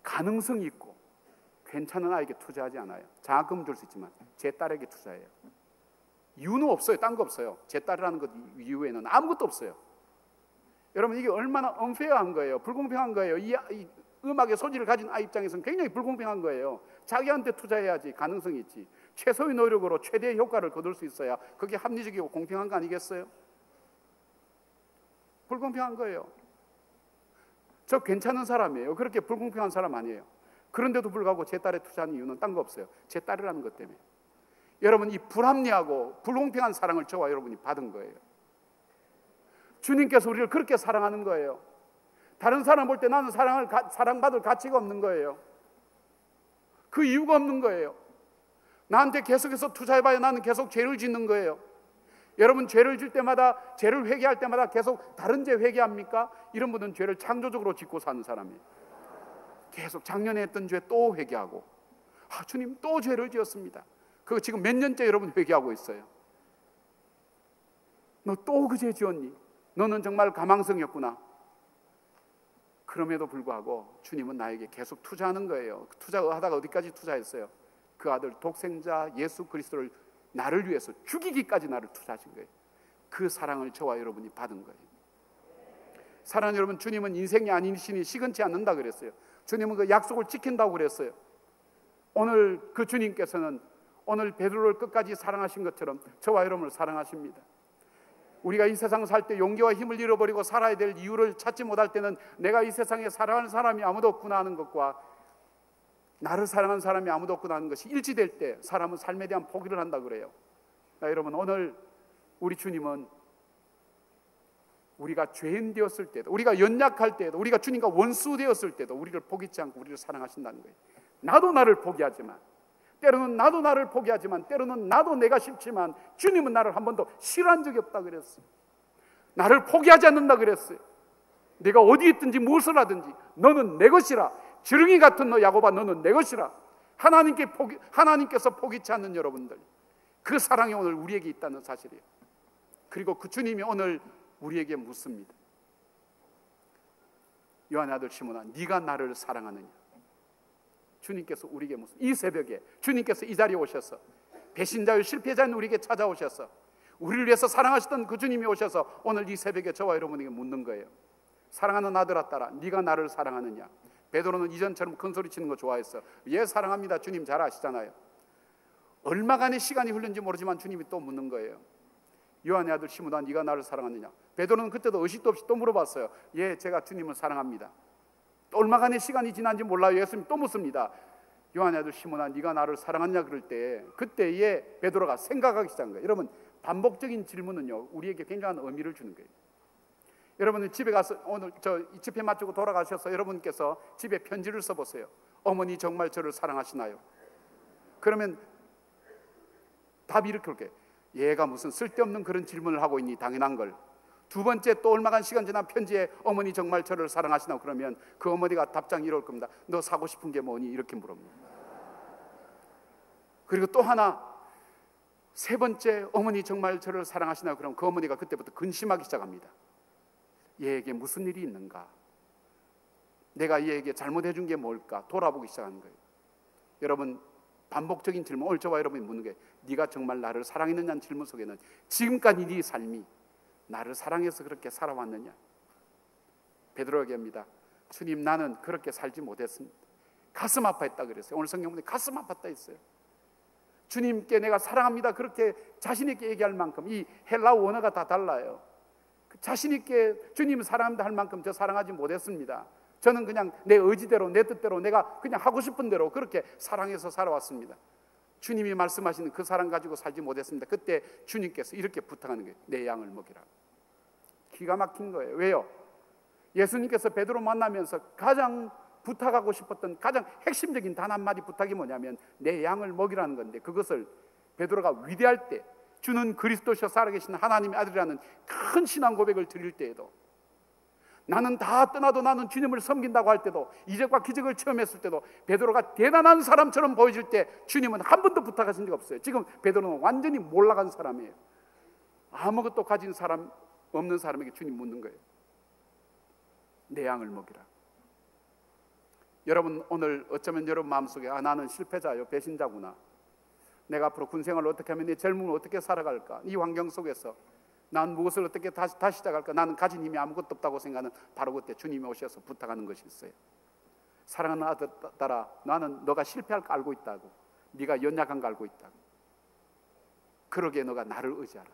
가능성이 있고 괜찮은 아이에게 투자하지 않아요. 장학금 줄 수 있지만 제 딸에게 투자해요. 이유는 없어요. 딴 거 없어요. 제 딸이라는 것 이후에는 아무것도 없어요. 여러분 이게 얼마나 unfair한 거예요. 불공평한 거예요. 이 음악의 소질을 가진 아이 입장에서는 굉장히 불공평한 거예요. 자기한테 투자해야지 가능성이 있지. 최소의 노력으로 최대의 효과를 거둘 수 있어야 그게 합리적이고 공평한 거 아니겠어요? 불공평한 거예요. 저 괜찮은 사람이에요. 그렇게 불공평한 사람 아니에요. 그런데도 불구하고 제 딸에 투자하는 이유는 딴 거 없어요. 제 딸이라는 것 때문에. 여러분 이 불합리하고 불공평한 사랑을 저와 여러분이 받은 거예요. 주님께서 우리를 그렇게 사랑하는 거예요. 다른 사람 볼 때 나는 사랑받을 가치가 없는 거예요. 그 이유가 없는 거예요. 나한테 계속해서 투자해봐야 나는 계속 죄를 짓는 거예요. 여러분 죄를 질 때마다, 죄를 회개할 때마다 계속 다른 죄 회개합니까? 이런 분은 죄를 창조적으로 짓고 사는 사람이에요. 계속 작년에 했던 죄 또 회개하고, 주님 또 죄를 지었습니다. 그거 지금 몇 년째 여러분 회개하고 있어요. 너 또 그 죄 지었니? 너는 정말 가망성이었구나. 그럼에도 불구하고 주님은 나에게 계속 투자하는 거예요. 투자하다가 어디까지 투자했어요? 그 아들 독생자 예수 그리스도를 나를 위해서 죽이기까지 나를 투자하신 거예요. 그 사랑을 저와 여러분이 받은 거예요. 사랑하는 여러분, 주님은 인생이 아닌 신이 시건치 않는다 그랬어요. 주님은 그 약속을 지킨다고 그랬어요. 오늘 그 주님께서는 오늘 베드로를 끝까지 사랑하신 것처럼 저와 여러분을 사랑하십니다. 우리가 이 세상 살 때 용기와 힘을 잃어버리고 살아야 될 이유를 찾지 못할 때는 내가 이 세상에 사랑하는 사람이 아무도 없구나 하는 것과 나를 사랑하는 사람이 아무도 없구나 하는 것이 일치될 때 사람은 삶에 대한 포기를 한다 그래요. 여러분 오늘 우리 주님은 우리가 죄인 되었을 때도, 우리가 연약할 때도, 우리가 주님과 원수 되었을 때도 우리를 포기치 않고 우리를 사랑하신다는 거예요. 나도 나를 포기하지만, 때로는 나도 나를 포기하지만, 때로는 나도 내가 싫지만 주님은 나를 한 번도 싫어한 적이 없다 그랬어요. 나를 포기하지 않는다 그랬어요. 내가 어디 있든지 무엇을 하든지 너는 내 것이라. 지렁이 같은 너 야곱아, 너는 내 것이라. 하나님께서 포기치 않는 여러분들, 그 사랑이 오늘 우리에게 있다는 사실이에요. 그리고 그 주님이 오늘 우리에게 묻습니다. 요한의 아들 시몬아, 네가 나를 사랑하느냐? 주님께서 우리에게 묻습니다. 이 새벽에 주님께서 이 자리에 오셔서 배신자요 실패자인 우리에게 찾아오셔서 우리를 위해서 사랑하시던 그 주님이 오셔서 오늘 이 새벽에 저와 여러분에게 묻는 거예요. 사랑하는 아들아 딸아, 네가 나를 사랑하느냐? 베드로는 이전처럼 큰 소리 치는 거 좋아했어. 예, 사랑합니다. 주님 잘 아시잖아요. 얼마간의 시간이 흘른지 모르지만 주님이 또 묻는 거예요. 요한의 아들 시몬아, 네가 나를 사랑하느냐? 베드로는 그때도 의식도 없이 또 물어봤어요. 예, 제가 주님을 사랑합니다. 또 얼마간의 시간이 지난지 몰라요. 예수님 또 묻습니다. 요한의 아들 시몬아, 네가 나를 사랑하느냐? 그럴 때 그때에 베드로가 생각하기 시작한 거예요. 여러분, 반복적인 질문은요, 우리에게 굉장한 의미를 주는 거예요. 여러분은 집에 가서 오늘 집회 마치고 돌아가셔서 여러분께서 집에 편지를 써보세요. 어머니 정말 저를 사랑하시나요? 그러면 답이 이렇게 올 거예요. 얘가 무슨 쓸데없는 그런 질문을 하고 있니? 당연한 걸. 두 번째 또 얼마간 시간 지난 편지에 어머니 정말 저를 사랑하시나요? 그러면 그 어머니가 답장이 이럴 겁니다. 너 사고 싶은 게 뭐니? 이렇게 물어봅니다. 그리고 또 하나, 세 번째, 어머니 정말 저를 사랑하시나요? 그럼 그 어머니가 그때부터 근심하기 시작합니다. 얘에게 무슨 일이 있는가? 내가 얘에게 잘못해 준 게 뭘까? 돌아보기 시작하는 거예요. 여러분, 반복적인 질문, 오늘 저와 여러분이 묻는 게 네가 정말 나를 사랑했느냐는 질문 속에는 지금까지 네 삶이 나를 사랑해서 그렇게 살아왔느냐? 베드로에게 합니다. 주님, 나는 그렇게 살지 못했습니다. 가슴 아파했다 그랬어요. 오늘 성경 보면 가슴 아팠다 했어요. 주님께 내가 사랑합니다 그렇게 자신 있게 얘기할 만큼, 이 헬라어 원어가 다 달라요. 자신 있게 주님 사랑합니다 할 만큼 저 사랑하지 못했습니다. 저는 그냥 내 의지대로, 내 뜻대로, 내가 그냥 하고 싶은 대로 그렇게 사랑해서 살아왔습니다. 주님이 말씀하시는 그 사랑 가지고 살지 못했습니다. 그때 주님께서 이렇게 부탁하는 거예요. 내 양을 먹이라. 기가 막힌 거예요. 왜요? 예수님께서 베드로 만나면서 가장 부탁하고 싶었던 가장 핵심적인 단 한마디 부탁이 뭐냐면 내 양을 먹이라는 건데, 그것을 베드로가 위대할 때, 주는 그리스도시여 살아계신 하나님의 아들이라는 큰 신앙 고백을 드릴 때에도, 나는 다 떠나도 나는 주님을 섬긴다고 할 때도, 이적과 기적을 체험했을 때도 베드로가 대단한 사람처럼 보여질 때 주님은 한 번도 부탁하신 적 없어요. 지금 베드로는 완전히 몰락한 사람이에요. 아무것도 가진 사람 없는 사람에게 주님 묻는 거예요. 내 양을 먹이라. 여러분, 오늘 어쩌면 여러분 마음속에 나는 실패자요, 배신자구나, 내가 앞으로 군생활을 어떻게 하면 내 젊음을 어떻게 살아갈까, 이 환경 속에서 난 무엇을 어떻게 다시 시작할까, 나는 가진 힘이 아무것도 없다고 생각하는 바로 그때 주님이 오셔서 부탁하는 것이 있어요. 사랑하는 아들 딸아, 나는 너가 실패할 거 알고 있다고, 네가 연약한 거 알고 있다고, 그러기에 너가 나를 의지하라.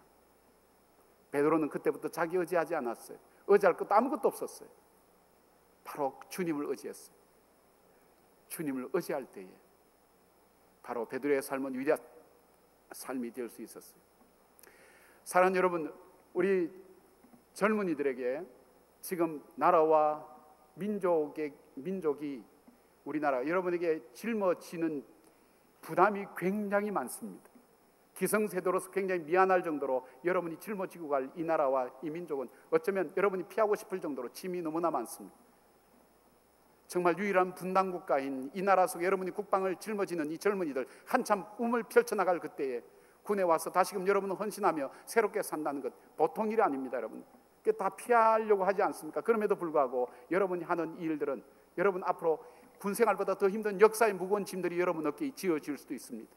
베드로는 그때부터 자기 의지하지 않았어요. 의지할 것도 아무것도 없었어요. 바로 주님을 의지했어요. 주님을 의지할 때에 바로 베드로의 삶은 위대한 삶이 될 수 있었어요. 사랑하는 여러분, 우리 젊은이들에게 지금 나라와 민족이 우리나라 여러분에게 짊어지는 부담이 굉장히 많습니다. 기성세대로서 굉장히 미안할 정도로 여러분이 짊어지고 갈 이 나라와 이 민족은 어쩌면 여러분이 피하고 싶을 정도로 짐이 너무나 많습니다. 정말 유일한 분단 국가인 이 나라 속에 여러분이 국방을 짊어지는 이 젊은이들, 한참 꿈을 펼쳐나갈 그때에 군에 와서 다시금 여러분은 헌신하며 새롭게 산다는 것 보통 일이 아닙니다. 여러분, 그게 다 피하려고 하지 않습니까? 그럼에도 불구하고 여러분이 하는 일들은 여러분 앞으로 군생활보다 더 힘든 역사의 무거운 짐들이 여러분 어깨에 지어질 수도 있습니다.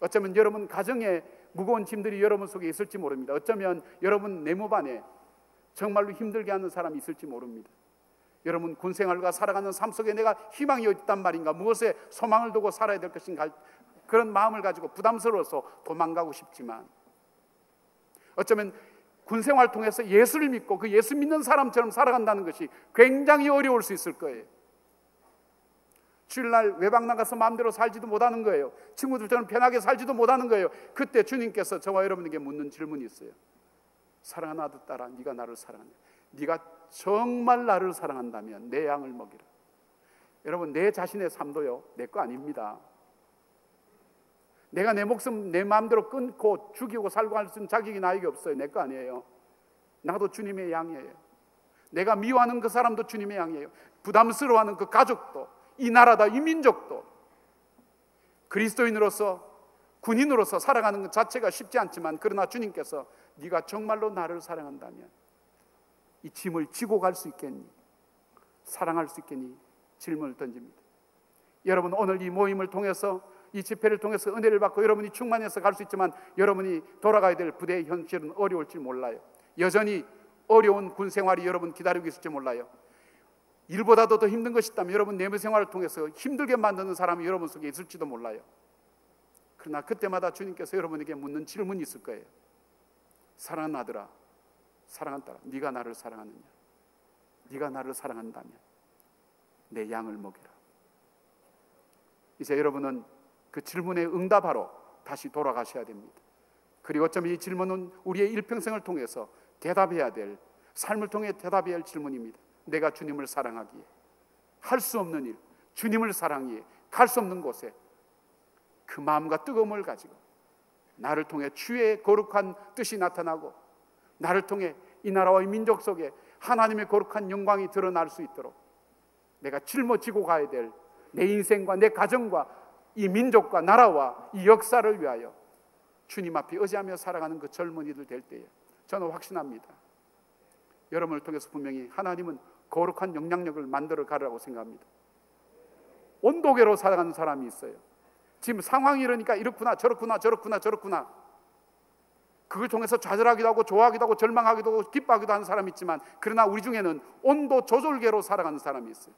어쩌면 여러분 가정에 무거운 짐들이 여러분 속에 있을지 모릅니다. 어쩌면 여러분 내무반에 정말로 힘들게 하는 사람이 있을지 모릅니다. 여러분 군생활과 살아가는 삶 속에 내가 희망이 있단 말인가, 무엇에 소망을 두고 살아야 될 것인가, 그런 마음을 가지고 부담스러워서 도망가고 싶지만, 어쩌면 군생활 통해서 예수를 믿고 그 예수 믿는 사람처럼 살아간다는 것이 굉장히 어려울 수 있을 거예요. 주일날 외박 나가서 마음대로 살지도 못하는 거예요. 친구들처럼 편하게 살지도 못하는 거예요. 그때 주님께서 저와 여러분에게 묻는 질문이 있어요. 사랑하는 아들 딸아, 네가 나를 사랑하냐? 네가 정말 나를 사랑한다면 내 양을 먹이라. 여러분, 내 자신의 삶도요, 내 거 아닙니다. 내가 내 목숨 내 마음대로 끊고 죽이고 살고 할 수 있는 자격이 나에게 없어요. 내 거 아니에요. 나도 주님의 양이에요. 내가 미워하는 그 사람도 주님의 양이에요. 부담스러워하는 그 가족도, 이 나라다, 이 민족도. 그리스도인으로서, 군인으로서 살아가는 것 자체가 쉽지 않지만, 그러나 주님께서 네가 정말로 나를 사랑한다면 이 짐을 지고 갈 수 있겠니? 사랑할 수 있겠니? 질문을 던집니다. 여러분, 오늘 이 모임을 통해서, 이 집회를 통해서 은혜를 받고 여러분이 충만해서 갈 수 있지만, 여러분이 돌아가야 될 부대의 현실은 어려울지 몰라요. 여전히 어려운 군 생활이 여러분 기다리고 있을지 몰라요. 일보다도 더 힘든 것이 있다면 여러분 내부 생활을 통해서 힘들게 만드는 사람이 여러분 속에 있을지도 몰라요. 그러나 그때마다 주님께서 여러분에게 묻는 질문이 있을 거예요. 사랑하는 아들아, 사랑하는 딸아, 네가 나를 사랑하느냐? 네가 나를 사랑한다면 내 양을 먹이라. 이제 여러분은 그 질문에 응답하러 다시 돌아가셔야 됩니다. 그리고 어쩌면 이 질문은 우리의 일평생을 통해서 대답해야 될, 삶을 통해 대답해야 할 질문입니다. 내가 주님을 사랑하기에 할 수 없는 일, 주님을 사랑하기에 갈 수 없는 곳에 그 마음과 뜨거움을 가지고 나를 통해 주의 거룩한 뜻이 나타나고 나를 통해 이 나라와 이 민족 속에 하나님의 거룩한 영광이 드러날 수 있도록 내가 짊어지고 가야 될 내 인생과 내 가정과 이 민족과 나라와 이 역사를 위하여 주님 앞에 의지하며 살아가는 그 젊은이들 될 때에 저는 확신합니다. 여러분을 통해서 분명히 하나님은 거룩한 영향력을 만들어 가라고 생각합니다. 온도계로 살아가는 사람이 있어요. 지금 상황이 이러니까 이렇구나 저렇구나 저렇구나 저렇구나 그걸 통해서 좌절하기도 하고 좋아하기도 하고 절망하기도 하고 기뻐하기도 하는 사람이 있지만, 그러나 우리 중에는 온도 조절계로 살아가는 사람이 있어요.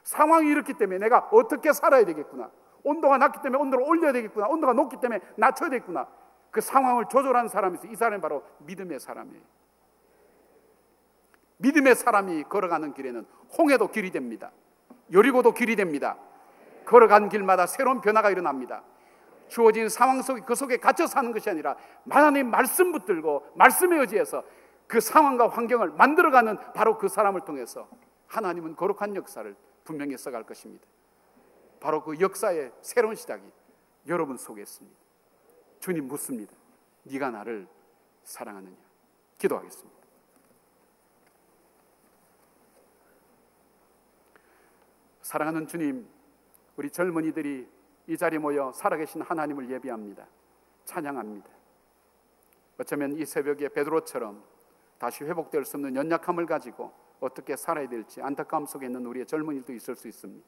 상황이 이렇기 때문에 내가 어떻게 살아야 되겠구나, 온도가 낮기 때문에 온도를 올려야 되겠구나, 온도가 높기 때문에 낮춰야 되겠구나, 그 상황을 조절하는 사람이 있어요. 이 사람이 바로 믿음의 사람이에요. 믿음의 사람이 걸어가는 길에는 홍해도 길이 됩니다. 여리고도 길이 됩니다. 걸어간 길마다 새로운 변화가 일어납니다. 주어진 상황 속에 그 속에 갇혀 사는 것이 아니라 하나님 말씀 붙들고 말씀에 의지해서 그 상황과 환경을 만들어가는 바로 그 사람을 통해서 하나님은 거룩한 역사를 분명히 써갈 것입니다. 바로 그 역사의 새로운 시작이 여러분 속에 있습니다. 주님 묻습니다. 네가 나를 사랑하느냐? 기도하겠습니다. 사랑하는 주님, 우리 젊은이들이 이 자리에 모여 살아계신 하나님을 예배합니다. 찬양합니다. 어쩌면 이 새벽에 베드로처럼 다시 회복될 수 없는 연약함을 가지고 어떻게 살아야 될지 안타까움 속에 있는 우리의 젊은이도 있을 수 있습니다.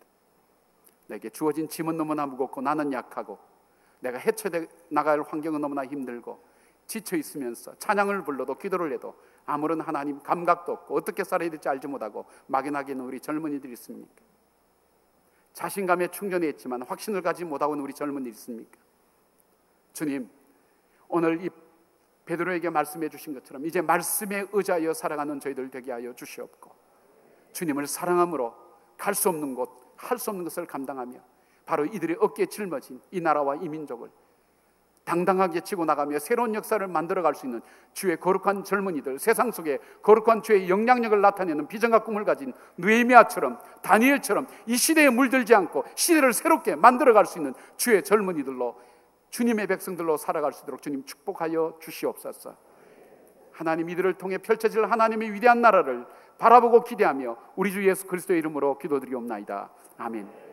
내게 주어진 짐은 너무나 무겁고 나는 약하고 내가 헤쳐져 나갈 환경은 너무나 힘들고 지쳐 있으면서 찬양을 불러도 기도를 해도 아무런 하나님 감각도 없고 어떻게 살아야 될지 알지 못하고 막연하게 있는 우리 젊은이들이 있습니까? 자신감에 충전해 있지만 확신을 가지지 못하고 있는 우리 젊은이들이 있습니까? 주님, 오늘 이 베드로에게 말씀해 주신 것처럼 이제 말씀에 의지하여 살아가는 저희들 되게 하여 주시옵고, 주님을 사랑함으로 갈 수 없는 곳, 할 수 없는 것을 감당하며 바로 이들의 어깨에 짊어진 이 나라와 이 민족을 당당하게 치고 나가며 새로운 역사를 만들어갈 수 있는 주의 거룩한 젊은이들, 세상 속에 거룩한 주의 영향력을 나타내는 비전과 꿈을 가진 느헤미야처럼, 다니엘처럼 이 시대에 물들지 않고 시대를 새롭게 만들어갈 수 있는 주의 젊은이들로, 주님의 백성들로 살아갈 수 있도록 주님 축복하여 주시옵소서. 하나님, 이들을 통해 펼쳐질 하나님의 위대한 나라를 바라보고 기대하며 우리 주 예수 그리스도의 이름으로 기도드리옵나이다. 아멘.